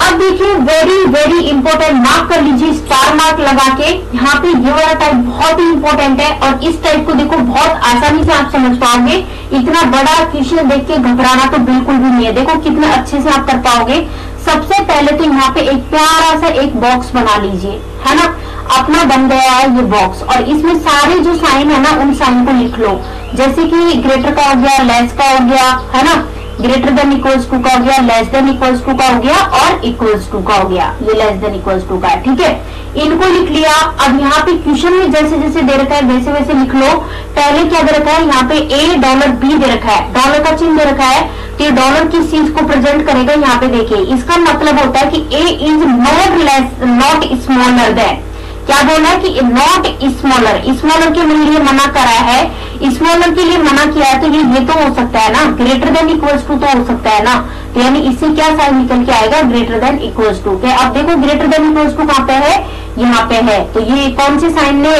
अब देखिए वेरी वेरी इंपॉर्टेंट, मार्क कर लीजिए स्टार मार्क लगा के। यहाँ पे ये वाला टाइप बहुत ही इंपॉर्टेंट है और इस टाइप को देखो बहुत आसानी से आप समझ पाओगे। इतना बड़ा क्वेश्चन देख के घबराना तो बिल्कुल भी नहीं है, देखो कितने अच्छे से आप कर पाओगे। सबसे पहले तो यहाँ पे एक प्यारा सा एक बॉक्स बना लीजिए, है ना, अपना बन गया है ये बॉक्स और इसमें सारे जो साइन है ना उन साइन को लिख लो, जैसे कि ग्रेटर का हो गया, लेस का हो गया, है ना, ग्रेटर देन इक्वल्स टू का हो गया, लेस देन इक्वल्स टू का हो गया और इक्वल्स टू का हो गया, ये लेस देन इक्वल्स टू का है, ठीक है, इनको लिख लिया। अब यहाँ पे क्वेश्चन में जैसे जैसे दे रखा है वैसे वैसे लिख लो। पहले क्या दे रखा है, यहाँ पे $, दे रखा है, डॉलर का चिन्ह दे रखा है, तो ये डॉलर किस चीज को प्रेजेंट करेगा, यहाँ पे देखिए इसका मतलब होता है कि A is not smaller than, क्या बोला है कि नॉट स्मॉलर, स्मॉलर के लिए मना करा है, स्मॉलर के लिए मना किया है, तो ये तो हो सकता है ना, ग्रेटर देन इक्वल्स टू तो हो सकता है ना, तो यानी इससे क्या साइन निकल के आएगा, ग्रेटर देन इक्वल्स टू। अब देखो ग्रेटर देन इक्वल्स टू कहाँ पे है, यहाँ पे है, तो ये कौन से साइन ने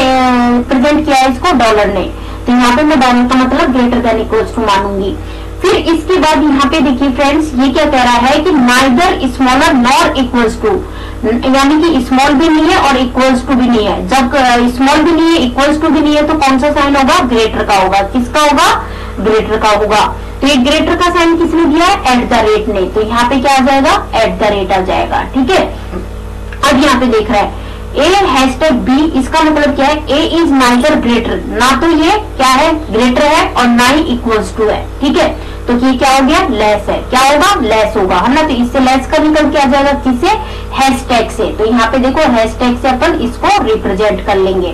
प्रेजेंट किया है इसको, डॉलर ने, तो यहाँ पे मैं डॉलर का मतलब ग्रेटर देन इक्वल्स टू मानूंगी। फिर इसके बाद यहाँ पे देखिए फ्रेंड्स ये क्या कह रहा है कि neither smaller nor equals to, यानी कि स्मॉल भी नहीं है और इक्वल्स टू भी नहीं है। जब स्मॉल भी नहीं है इक्वल्स टू भी नहीं है तो कौन सा साइन होगा, ग्रेटर का होगा, किसका होगा, ग्रेटर का होगा। तो ये ग्रेटर का साइन किसने दिया है, एट द रेट ने, तो यहाँ पे क्या आ जाएगा, एट द रेट आ जाएगा, ठीक है। अब यहाँ पे देख रहा है A#B, इसका मतलब क्या है, A इज नाइदर ग्रेटर, ना तो ये क्या है ग्रेटर है और ना ही इक्वल्स टू है, ठीक है, तो ये क्या हो गया, लेस है, क्या होगा, लेस होगा, है ना, तो इससे लेस का निकल के आ जाएगा किससे, हैशटैग से। तो यहाँ पे देखो हैशटैग से अपन इसको रिप्रेजेंट कर लेंगे।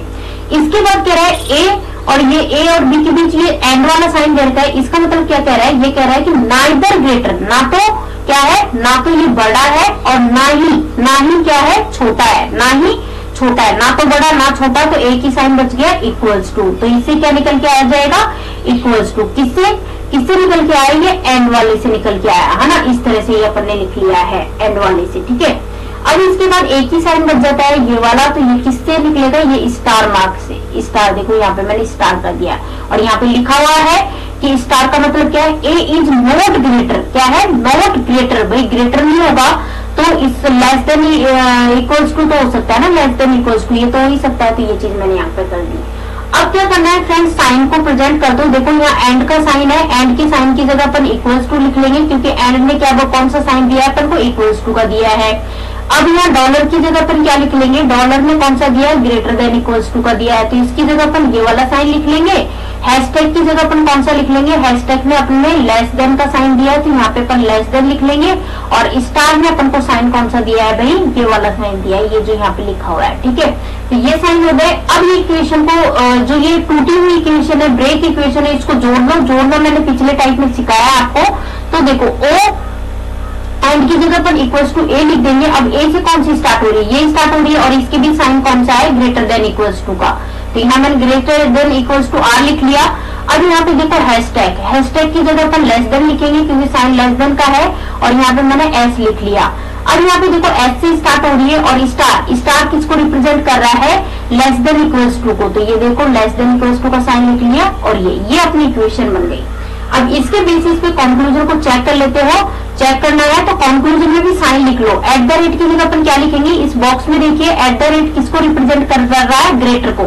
इसके बाद कह रहा है A और ये A और B के बीच ये एंड वाला साइन दे रखा है, इसका मतलब क्या कह रहा है, ये कह रहा है कि नाइदर ग्रेटर, ना तो क्या है, ना तो ये बड़ा है और ना ही क्या है, छोटा है, ना ही छोटा है, ना तो बड़ा ना छोटा, तो एक ही साइन बच गया इक्वल्स टू, तो इससे क्या निकल के आ जाएगा, इक्वल्स टू, किससे निकल के आया, ये एंड वाले से निकल के आया, है ना, इस तरह से ये अपन ने लिख लिया है एंड वाले से, ठीक है। अब इसके बाद एक ही साइन बच जाता है ये वाला, तो ये किससे निकलेगा, ये स्टार मार्क से, स्टार देखो यहाँ पे मैंने स्टार कर दिया और यहाँ पे लिखा हुआ है कि स्टार का मतलब क्या है, A इज नॉट ग्रेटर, क्या है, नॉट ग्रेटर, भाई ग्रेटर नहीं होगा तो इस लेस देन इक्वल्स टू तो हो सकता है ना, लेस देन इक्वल्स टू ये तो हो ही सकता है, तो ये चीज मैंने यहाँ पे कर दी। अब क्या करना है फ्रेंड्स, साइन को प्रेजेंट कर दो, देखो यहाँ एंड का साइन है, एंड की साइन की जगह अपन इक्वल्स टू लिख लेंगे क्योंकि एंड ने क्या कौन सा साइन दिया है अपन को, इक्वल्स टू का दिया है। अब यहाँ डॉलर की जगह अपन क्या लिख लेंगे, डॉलर ने कौन सा दिया है, ग्रेटर देन इक्वल्स टू का दिया है, तो इसकी जगह अपन ये वाला साइन लिख लेंगे। हैशटैग की जगह अपन कौन सा लिख लेंगे, हैशटैग में अपन ने लेस देन का साइन दिया है तो यहाँ पे अपन लेस देन लिख लेंगे, और स्टार में अपन को साइन कौन सा दिया है भाई, ये वाला साइन दिया है, ये जो यहाँ पे लिखा हुआ है, ठीक है, तो ये साइन हो गए। अब ये इक्वेशन को जो ये टूटी हुई इक्वेशन है, ब्रेक इक्वेशन है, इसको जोड़ना मैंने पिछले टाइप में सिखाया आपको। तो देखो O एंड की जगह पर इक्वल्स टू A लिख देंगे। अब A से कौन सी स्टार्ट हो रही है, ये स्टार्ट हो रही है और इसके भी साइन कौन सा है, ग्रेटर देन इक्वल्स टू का, तो यहाँ मैंने greater than equals to R लिख लिया। अब यहाँ पे देखो हैशटैग की जगह पर लेस देन लिखेंगे क्योंकि साइन लेस देन का है और यहाँ पे मैंने S लिख लिया। अब यहाँ पे देखो S से स्टार्ट हो रही है और स्टार किसको रिप्रेजेंट कर रहा है, लेस देन इक्वल्स टू को, तो ये देखो लेस देन इक्वल्स टू का साइन लिख लिया और ये अपनी इक्वेशन बन गई। अब इसके बेसिस पे कंक्लूजन को चेक कर लेते हो, चेक करना है तो कंक्लूजन में भी साइन लिख लो। एट द रेट की जगह अपन क्या लिखेंगे, इस बॉक्स में देखिए एट द रेट किसको रिप्रेजेंट कर रहा है, ग्रेटर को,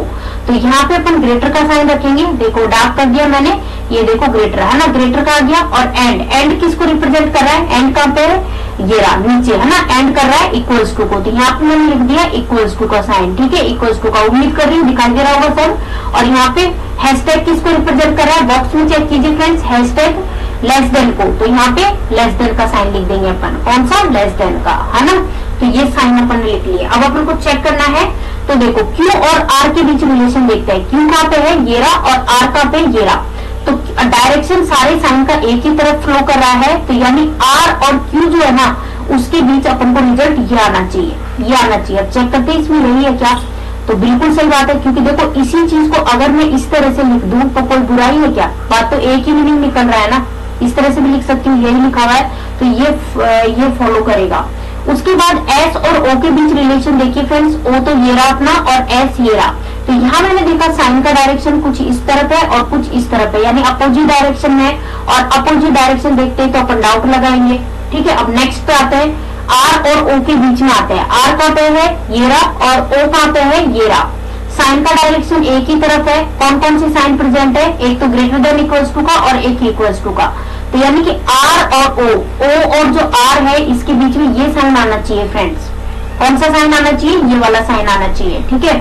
तो यहाँ पे अपन ग्रेटर का साइन रखेंगे, देखो डार्क कर दिया मैंने, ये देखो ग्रेटर है ना, ग्रेटर का आ गया। और एंड किसको रिप्रेजेंट कर रहा है, एंड कहाँ पे है, ये रहा नीचे है ना, एंड कर रहा है इक्वल्स टू को, तो यहाँ पे मैंने लिख दिया इक्वल्स टू का साइन, ठीक है, इक्वल्स टू का उम्मीद कर रही हूँ दिखाई दे रहा होगा सब। और यहाँ पे हैशटैग किसको रिप्रेजेंट कर रहा है, बॉक्स में चेक कीजिए फ्रेंड्स, हैशटैग लेस देन को, तो यहाँ पे लेस देन का साइन लिख देंगे अपन, कौन सा, लेस देन का, है ना, तो ये साइन अपन ने लिख लिया। अब अपन को चेक करना है तो देखो Q और R के बीच रिलेशन देखते हैं, Q कहाँ पे है, ये रहा, और R कहाँ पे, ये रहा, तो डायरेक्शन सारे साइन का एक ही तरफ फ्लो कर रहा है, तो यानी R और Q जो है ना उसके बीच अपन को रिजल्ट ये आना चाहिए। ये आना चाहिए। अब चेक करते हैं इसमें यही है क्या, तो बिल्कुल सही बात है, क्योंकि देखो इसी चीज को अगर मैं इस तरह से लिख दूं तो कोई बुराई है क्या, बात तो एक ही मीनिंग निकल रहा है ना, इस तरह से भी लिख सकती हूँ, यही लिखा हुआ है, तो ये फॉलो करेगा। उसके बाद एस और ओ के बीच रिलेशन देखिए फ्रेंड्स, ओ तो ये रहा अपना और एस ये रहा, तो यहाँ मैंने देखा साइन का डायरेक्शन कुछ इस तरफ है और कुछ इस तरफ है, यानी अपोजिट डायरेक्शन में, और अपोजिट डायरेक्शन देखते हैं तो अपन डाउट लगाएंगे। ठीक है, अब नेक्स्ट पे आते हैं, आर और ओ के बीच में आते हैं, आर कहाँ पे है ये रहा और ओ कहाँ पे है ये रहा, साइन का डायरेक्शन एक ही तरफ है, कौन कौन से साइन प्रेजेंट है, एक तो ग्रेटर देन इक्वल्स टू का और एक इक्वल्स टू का, तो यानी कि आर और ओ और जो आर है इसके बीच में ये साइन आना चाहिए फ्रेंड्स, कौन सा साइन आना चाहिए, ये वाला साइन आना चाहिए। ठीक है,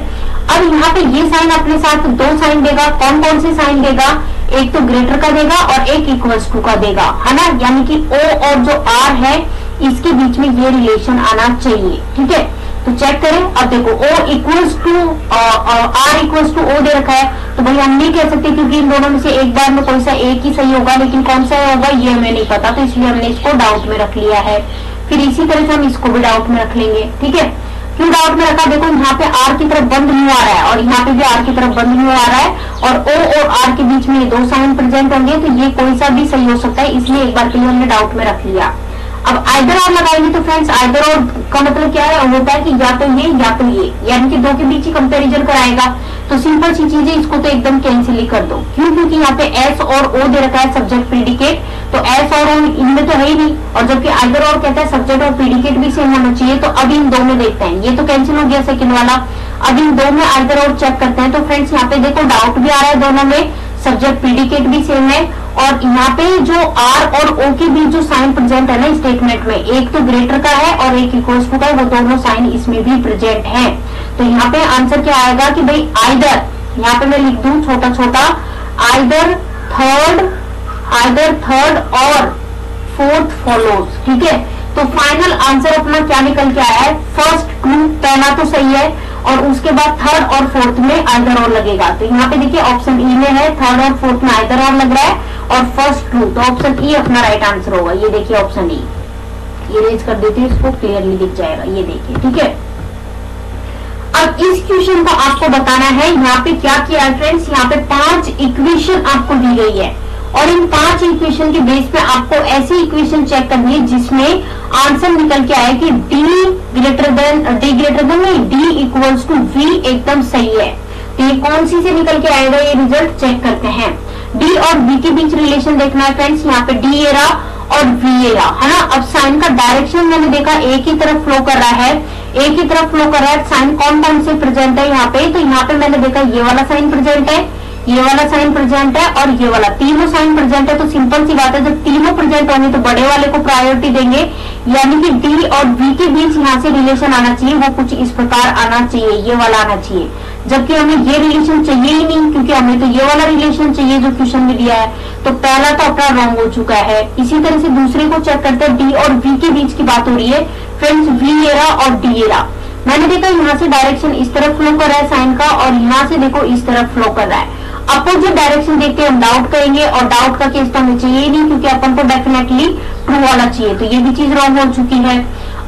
अब यहाँ पे ये साइन अपने साथ दो साइन देगा, कौन कौन से साइन देगा, एक तो ग्रेटर का देगा और एक इक्वल्स टू का देगा, है ना, यानी कि ओ और जो आर है इसके बीच में ये रिलेशन आना चाहिए। ठीक है, तो चेक करें, अब देखो O equals to R equals to O दे रखा है, तो भाई हम नहीं कह सकते क्योंकि इन दोनों में से एक बार में कोई सा एक ही सही होगा, लेकिन कौन सा होगा ये हमें नहीं पता, तो इसलिए हमने इसको डाउट में रख लिया है। फिर इसी तरह से हम इसको भी डाउट में रख लेंगे। ठीक है, क्यों डाउट में रखा, देखो यहाँ पे आर की तरफ बंद न्यू आ रहा है और यहाँ पे भी आर की तरफ बंद न्यू आ रहा है, और ओ और आर के बीच में ये दो साइन प्रेजेंट होंगे, तो ये कोई सा भी सही हो सकता है, इसलिए एक बार के लिए हमने डाउट में रख लिया। अब आइदर और लगाएंगे तो फ्रेंड्स आइदर और का मतलब क्या है, होता है कि या तो ये, यानी कि दो के बीच ही कंपैरिजन कराएगा, तो सिंपल सी चीज है, इसको तो एकदम कैंसिल ही कर दो। क्यों, क्योंकि यहाँ पे एस और ओ दे रखा है सब्जेक्ट प्रीडिकेट, तो एस और ओ इनमें तो है ही नहीं, और जबकि आइदर और कहता है सब्जेक्ट और प्रीडिकेट भी सेम होना चाहिए, तो अब इन दो में देखते हैं, ये तो कैंसिल हो गया सेकंड वाला, अब इन दो में आइदर और चेक करते हैं। तो फ्रेंड्स यहाँ पे देखो डाउट भी आ रहा है, दोनों में सब्जेक्ट प्रीडिकेट भी सेम है, और यहाँ पे जो आर और ओ के बीच जो साइन प्रेजेंट है ना स्टेटमेंट में, एक तो ग्रेटर का है और एक इक्वल्स टू का है, वो दोनों साइन इसमें भी प्रेजेंट है। तो यहाँ पे आंसर क्या आएगा कि भाई आइदर, यहाँ पे मैं लिख दूं छोटा छोटा, आइदर थर्ड और फोर्थ फॉलोज। ठीक है, तो फाइनल आंसर अपना क्या निकल के आया है, फर्स्ट ट्रू, पहला तो सही है, और उसके बाद थर्ड और फोर्थ में आइदर और लगेगा, तो यहाँ पे देखिए ऑप्शन ई में है, थर्ड और फोर्थ में आइदर और लग रहा है, और फर्स्ट ट्रू, तो ऑप्शन ई अपना राइट आंसर होगा। ये देखिए ऑप्शन ई, ये रेज कर देते हैं, इसको क्लियरली दिख जाएगा, ये देखिए। ठीक है, अब इस क्वेश्चन को आपको बताना है, यहाँ पे क्या किया है फ्रेंड्स, यहाँ पे 5 इक्वेशन आपको दी गई है, और इन 5 इक्वेशन के बेस पे आपको ऐसी इक्वेशन चेक करनी है जिसमें आंसर निकल के आए कि डी ग्रेटर देन नहीं, डी इक्वल्स टू वी एकदम सही है। तो ये कौन सी से निकल के आएगा, ये रिजल्ट चेक करते हैं। डी और वी के बीच रिलेशन देखना है फ्रेंड्स, यहाँ पे डी ए रहा और वी ए रहा, है ना। अब साइन का डायरेक्शन मैंने देखा एक ही तरफ फ्लो कर रहा है, एक ही तरफ फ्लो कर रहा है, साइन कौन कौन से प्रेजेंट है यहाँ पे, तो यहाँ पे मैंने देखा ये वाला साइन प्रेजेंट है, ये वाला साइन प्रेजेंट है और ये वाला, तीनों साइन प्रेजेंट है। तो सिंपल सी बात है, जब तीनों प्रेजेंट होंगे तो बड़े वाले को प्रायोरिटी देंगे, यानी कि डी और वी के बीच यहाँ से रिलेशन आना चाहिए, वो कुछ इस प्रकार आना चाहिए, ये वाला आना चाहिए, जबकि हमें ये रिलेशन चाहिए ही नहीं, क्योंकि हमें तो ये वाला रिलेशन चाहिए जो क्वेश्चन में दिया है, तो पहला तो अपना रॉन्ग हो चुका है। इसी तरह से दूसरे को चेक करते हैं, डी और वी के बीच की बात हो रही है फ्रेंड्स, वी ए रहा और डी ए रहा, मैंने देखा यहाँ से डायरेक्शन इस तरफ फ्लो कर रहा है साइन का, और यहाँ से देखो इस तरफ फ्लो कर रहा है। अपोजिट डायरेक्शन देखते हम डाउट करेंगे, और डाउट का केस तो हमें चाहिए ही नहीं, क्योंकि अपन को डेफिनेटली ट्रू वाला चाहिए, तो ये भी चीज रॉन्ग हो चुकी है।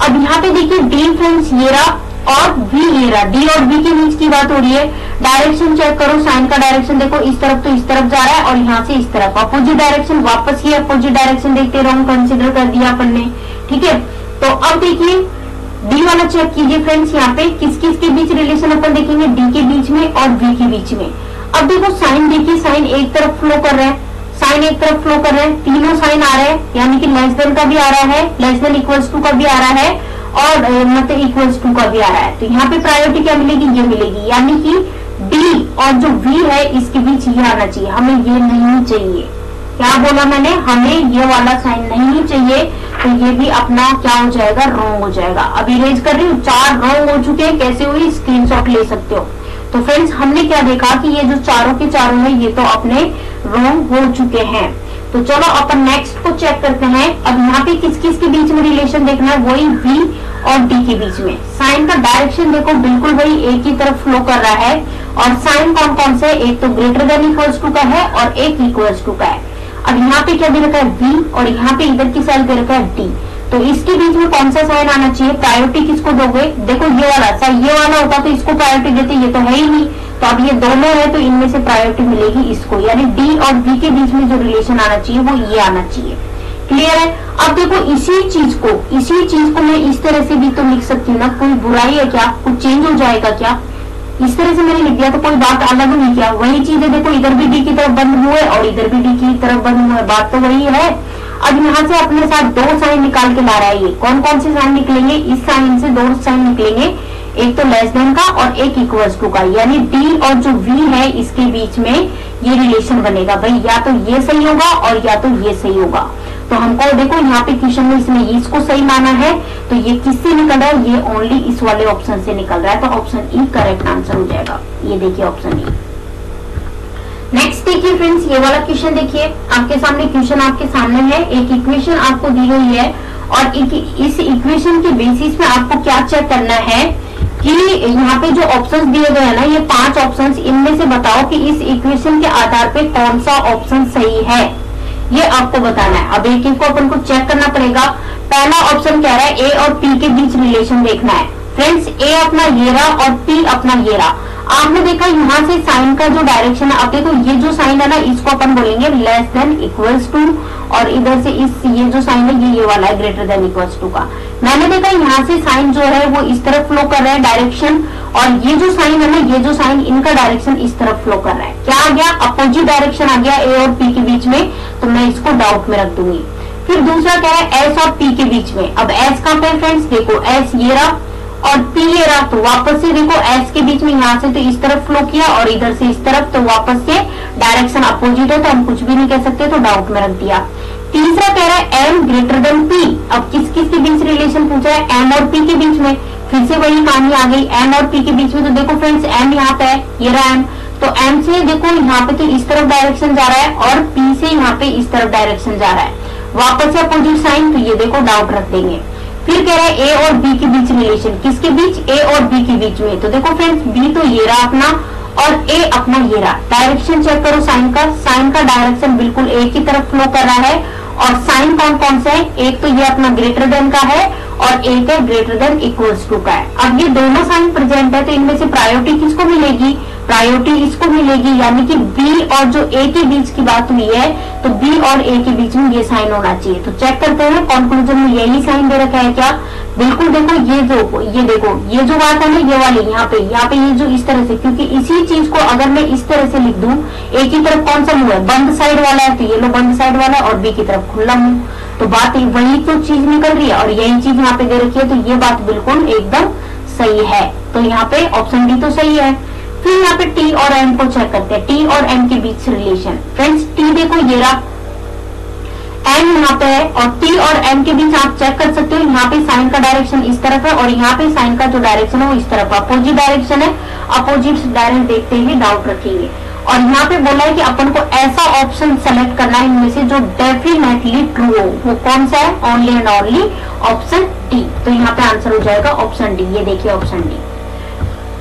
अब यहाँ पे देखिए डी फ्रेंड्स ये रहा और वी ये रहा, डी और वी के बीच की बात हो रही है, डायरेक्शन चेक करो, साइन का डायरेक्शन देखो इस तरफ तो इस तरफ जा रहा है, और यहाँ से इस तरफ अपोजिट डायरेक्शन, वापस ये अपोजिट डायरेक्शन देखते रॉन्ग कंसिडर कर दिया अपन ने। ठीक है, तो अब देखिए डी वाला चेक कीजिए फ्रेंड्स, यहाँ पे किस किस के बीच रिलेशन अपन देखेंगे, डी के बीच में और वी के बीच में। अब देखो साइन देखिए, साइन एक तरफ फ्लो कर रहा है, साइन एक तरफ फ्लो कर रहे हैं, तीनों साइन आ रहे हैं, यानी कि लेस देन का भी आ रहा है, लेस देन इक्वल्स टू का भी आ रहा है, और मतलब इक्वल्स टू का भी आ रहा है। तो यहाँ पे प्रायोरिटी क्या मिलेगी, ये मिलेगी, यानी कि डी और जो वी है इसके बीच ये आना चाहिए, हमें ये नहीं चाहिए। क्या बोला मैंने, हमें ये वाला साइन नहीं चाहिए, तो ये भी अपना क्या हो जाएगा, रॉन्ग हो जाएगा। अब इरेज कर रही हूँ, 4 रॉन्ग हो चुके हैं, कैसे हुई स्क्रीनशॉट ले सकते हो। तो फ्रेंड्स हमने क्या देखा कि ये जो चारों के चारों है ये तो अपने रॉन्ग हो चुके हैं। तो चलो अपन नेक्स्ट को चेक करते हैं। अब यहाँ पे किस किस के बीच में रिलेशन देखना है, वही वी और डी के बीच में। साइन का डायरेक्शन देखो बिल्कुल वही एक ही तरफ फ्लो कर रहा है, और साइन कौन कौन से, एक तो ग्रेटर देन इक्वल्स टू का है और एक इक्वल्स टू का है। अब यहाँ पे क्या दे रखा है, वी, और यहाँ पे इधर की साइड दे रखा है डी। तो इसके बीच में कौन सा साइन आना चाहिए, प्रायोरिटी किसको दोगे, देखो ये वाला ये वाला होता तो इसको प्रायोरिटी देते, ये तो है ही नहीं, तो अब ये दोनों है तो इनमें से प्रायोरिटी मिलेगी इसको, यानी डी और बी के बीच में जो रिलेशन आना चाहिए वो ये आना चाहिए। क्लियर है। अब देखो इसी चीज को मैं इस तरह से भी तो लिख सकती हूँ ना, कोई बुराई है क्या, कुछ चेंज हो जाएगा क्या, इस तरह से मैंने लिख दिया तो कोई बात अलग नहीं किया, वही चीज है। देखो इधर भी डी की तरफ बंद हुए और इधर भी डी की तरफ बंद हुए, बात तो वही है। अब यहाँ से अपने साथ दो साइन निकाल के ला रहा है, ये कौन कौन से साइन निकलेंगे, इस साइन से दो साइन निकलेंगे, एक तो लेस देन का और एक इक्वल्स टू का, यानी डी और जो वी है इसके बीच में ये रिलेशन बनेगा भाई, या तो ये सही होगा और या तो ये सही होगा। तो हमको देखो यहाँ पे क्वेश्चन में इसने इसको सही माना है, तो ये किससे निकल रहा है, ये ओनली इस वाले ऑप्शन से निकल रहा है, तो ऑप्शन ई करेक्ट आंसर हो जाएगा। ये देखिए ऑप्शन ई। नेक्स्ट देखिए फ्रेंड्स, ये वाला क्वेश्चन देखिए, आपके सामने क्वेश्चन आपके सामने है, एक इक्वेशन आपको दी हुई है और इस इक्वेशन के बेसिस में आपको क्या चेक करना है कि यहाँ पे जो ऑप्शंस दिए गए हैं ना, ये 5 ऑप्शंस, इनमें से बताओ कि इस इक्वेशन के आधार पे कौन सा ऑप्शन सही है, ये आपको बताना है। अब एक को अपन को चेक करना पड़ेगा। पहला ऑप्शन कह रहा है ए और पी के बीच रिलेशन देखना है। फ्रेंड्स ए अपना ये रहा और पी अपना ये रहा। आपने देखा यहाँ से साइन का जो डायरेक्शन है, अब देखो ये जो साइन है ना इसको अपन बोलेंगे लेस देन इक्वल्स टू, और इधर से ये जो साइन है ये वाला है ग्रेटर देन इक्वल्स टू का। मैंने देखा यहाँ से साइन जो है वो इस तरफ फ्लो कर रहा है डायरेक्शन, और ये जो साइन है ना, ये जो साइन इनका डायरेक्शन इस तरफ फ्लो कर रहा है। क्या आ गया, अपोजिट डायरेक्शन आ गया ए और पी के बीच में, तो मैं इसको डाउट में रख दूंगी। फिर दूसरा क्या है, एस और पी के बीच में। अब एस कहां पे फ्रेंड्स, देखो एस ये रहा और पी ये रहा, तो वापस से देखो एस के बीच में यहाँ से तो इस तरफ फ्लो किया और इधर से इस तरफ, तो वापस से डायरेक्शन अपोजिट है, तो हम कुछ भी नहीं कह सकते, तो डाउट में रख दिया। तीसरा कह रहा है एम ग्रेटर देन पी। अब किस किस के बीच रिलेशन पूछा है, एम और पी के बीच में। फिर से वही कहानी आ गई, एम और पी के बीच में। तो देखो फ्रेंड्स एम यहाँ पे है, ये रहा एम, तो एम से देखो यहाँ पे तो इस तरफ डायरेक्शन जा रहा है और पी से यहाँ पे इस तरफ डायरेक्शन जा रहा है, वापस से अपोजिट साइन, तो ये देखो डाउट रख देंगे। फिर कह रहा है ए और बी के बीच रिलेशन, किसके बीच, ए और बी के बीच में। तो देखो फ्रेंड्स बी तो ये रहा अपना और ए अपना ये रहा। डायरेक्शन चेक करो साइन का डायरेक्शन बिल्कुल ए की तरफ फ्लो कर रहा है, और साइन कौन कौन सा है, एक तो ये अपना ग्रेटर देन का है और एक है ग्रेटर देन इक्वल्स टू का है। अब ये दोनों साइन प्रेजेंट है, तो इनमें से प्रायोरिटी किसको मिलेगी, प्रायोरिटी इसको मिलेगी, यानी कि बी और जो ए के बीच की बात हुई है, तो बी और ए के बीच में ये साइन होना चाहिए। तो चेक करते हैं कंक्लूजन में यही साइन दे रखा है क्या, बिल्कुल देखो ये जो बात है ना, ये वाली यहाँ पे ये जो इस तरह से, क्योंकि इसी चीज को अगर मैं इस तरह से लिख दूं, ए की तरफ कौन सा मुंह है, बंद साइड वाला है, तो ये लो बंद साइड वाला है, और बी की तरफ खुला मुंह, तो बात वही तो चीज निकल रही है, और यही चीज यहाँ पे दे रखी है, तो ये बात बिल्कुल एकदम सही है। तो यहाँ पे ऑप्शन डी तो सही है। फिर यहाँ पे टी और एम को चेक करते हैं, टी और एम के बीच रिलेशन। फ्रेंड्स टी देखो ये रहा, एम यहाँ पे है, और टी और एम के बीच आप चेक कर सकते हो, यहाँ पे साइन का डायरेक्शन इस तरफ है और यहाँ पे साइन का जो डायरेक्शन है वो इस तरफ अपोजिट डायरेक्शन है। अपोजिट डायरेक्ट देखते ही डाउट रखेंगे, और यहाँ पे बोला है कि अपन को ऐसा ऑप्शन सेलेक्ट करना है इनमें से जो डेफिनेटली ट्रू हो। वो कौन सा है, only and only option D. तो यहाँ पे आंसर हो जाएगा ऑप्शन डी। ये देखिए ऑप्शन डी।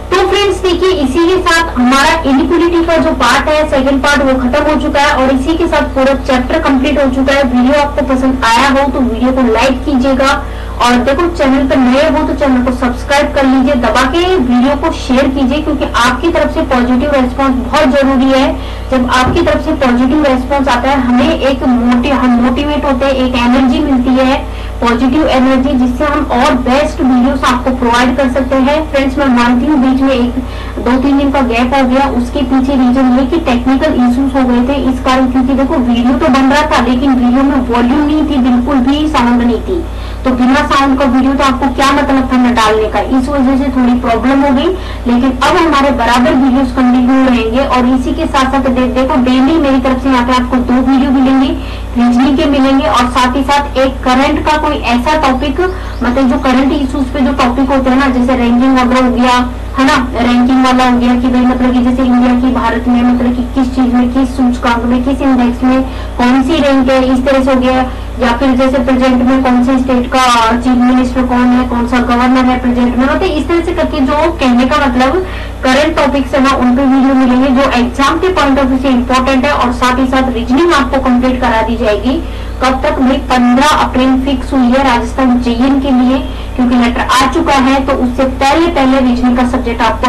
तो फ्रेंड्स देखिए इसी के साथ हमारा इनइक्वालिटी का जो पार्ट है, सेकंड पार्ट, वो खत्म हो चुका है, और इसी के साथ पूरा चैप्टर कंप्लीट हो चुका है। वीडियो आपको पसंद आया हो तो वीडियो को लाइक कीजिएगा, और देखो चैनल पर नए हो तो चैनल को सब्सक्राइब कर लीजिए, दबा के वीडियो को शेयर कीजिए, क्योंकि आपकी तरफ से पॉजिटिव रेस्पॉन्स बहुत जरूरी है। जब आपकी तरफ से पॉजिटिव रेस्पॉन्स आता है, हमें एक हम मोटिवेट होते हैं, एक एनर्जी मिलती है, पॉजिटिव एनर्जी, जिससे हम और बेस्ट वीडियोस आपको प्रोवाइड कर सकते हैं। फ्रेंड्स मैं मानती हूँ बीच में एक 2-3 दिन का गैप हो गया, उसके पीछे रीजन ये कि टेक्निकल इश्यूज हो गए थे, इस कारण, क्योंकि देखो वीडियो तो बन रहा था लेकिन वीडियो में वॉल्यूम नहीं थी, बिल्कुल भी साउंड नहीं थी, तो बिना साउंड का वीडियो तो आपको क्या मतलब था न डालने का, इस वजह से थोड़ी प्रॉब्लम हो गई। लेकिन अब हमारे बराबर वीडियोस कंटिन्यू रहेंगे, और इसी के साथ साथ देखो डेली मेरी तरफ से यहाँ पे आपको 2 वीडियो मिलेंगे, रीजनिंग के मिलेंगे, और साथ ही साथ एक करंट का कोई ऐसा टॉपिक, मतलब जो करंट इश्यूज पे जो टॉपिक होते हैं ना, जैसे रैंकिंग वगैरह हो गया है ना, रैंकिंग वाला हो गया कि भाई मतलब कि जैसे इंडिया की, भारत में मतलब कि किस चीज में, किस सूचकांक में, किस इंडेक्स में कौन सी रैंक है, इस तरह से हो गया। या फिर जैसे प्रेजेंट में कौन से स्टेट का चीफ मिनिस्टर कौन है, कौन सा गवर्नर है प्रेजेंट में, मतलब इस तरह से करके जो कहने का मतलब करंट टॉपिक्स है ना, उन पे वीडियो मिलेंगे जो एग्जाम के पॉइंट ऑफ व्यू से इम्पोर्टेंट है, और साथ ही साथ रीजनिंग आपको कंप्लीट करा दी जाएगी। कब तक भाई 15 अप्रैल फिक्स हुई है राजस्थान जेईई के लिए, क्योंकि लेटर आ चुका है। तो उससे पहले रीजनिंग का सब्जेक्ट आपको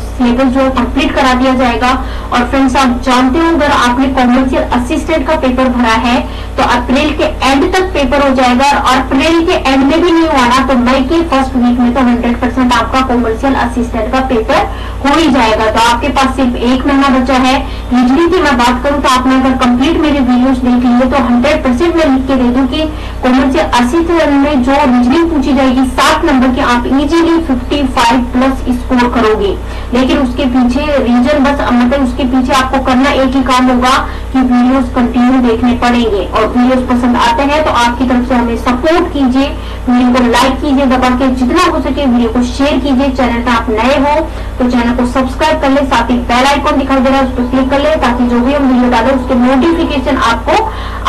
सिलेबस जो है कंप्लीट करा दिया जाएगा। और फ्रेंड्स आप जानते हो अगर आपने कॉमर्शियल असिस्टेंट का पेपर भरा है तो अप्रैल के एंड तक पेपर हो जाएगा, और अप्रैल के एंड में भी नहीं हुआ तो मई के फर्स्ट वीक में तो 100% आपका कॉमर्शियल असिस्टेंट का पेपर हो ही जाएगा। तो आपके पास सिर्फ 1 महीना बचा है। रीजनिंग की मैं बात करूं तो आपने अगर कंप्लीट मेरे वीडियोस देख लिए तो 100% मैं लिख के दे दूं कि कॉमर्शियल असिस्टेंट में जो रीजनिंग पूछी जाएगी 7 नंबर की, आप इजीली 55 प्लस स्कोर करोगे। लेकिन उसके पीछे रीजन बस मतलब उसके पीछे आपको करना एक ही काम होगा कि वीडियोस कंटिन्यू देखने पड़ेंगे। और वीडियोस पसंद आते हैं तो आपकी तरफ से हमें सपोर्ट कीजिए, वीडियो को लाइक कीजिए दबा के, जितना हो सके वीडियो को शेयर कीजिए। चैनल पर आप नए हो तो चैनल को सब्सक्राइब कर ले, साथ ही बेल आइकॉन दिखाई दे रहा है उस पर क्लिक कर ले, ताकि जो भी हम वीडियो डालें उसके नोटिफिकेशन आपको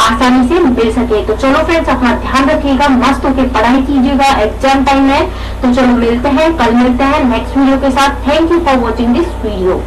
आसानी से मिल सके। तो चलो फ्रेंड्स अपना ध्यान रखिएगा, मस्त होकर पढ़ाई कीजिएगा, एग्जाम टाइम है। तो चलो मिलते हैं, कल मिलते हैं नेक्स्ट वीडियो के साथ। Thank you for watching this video.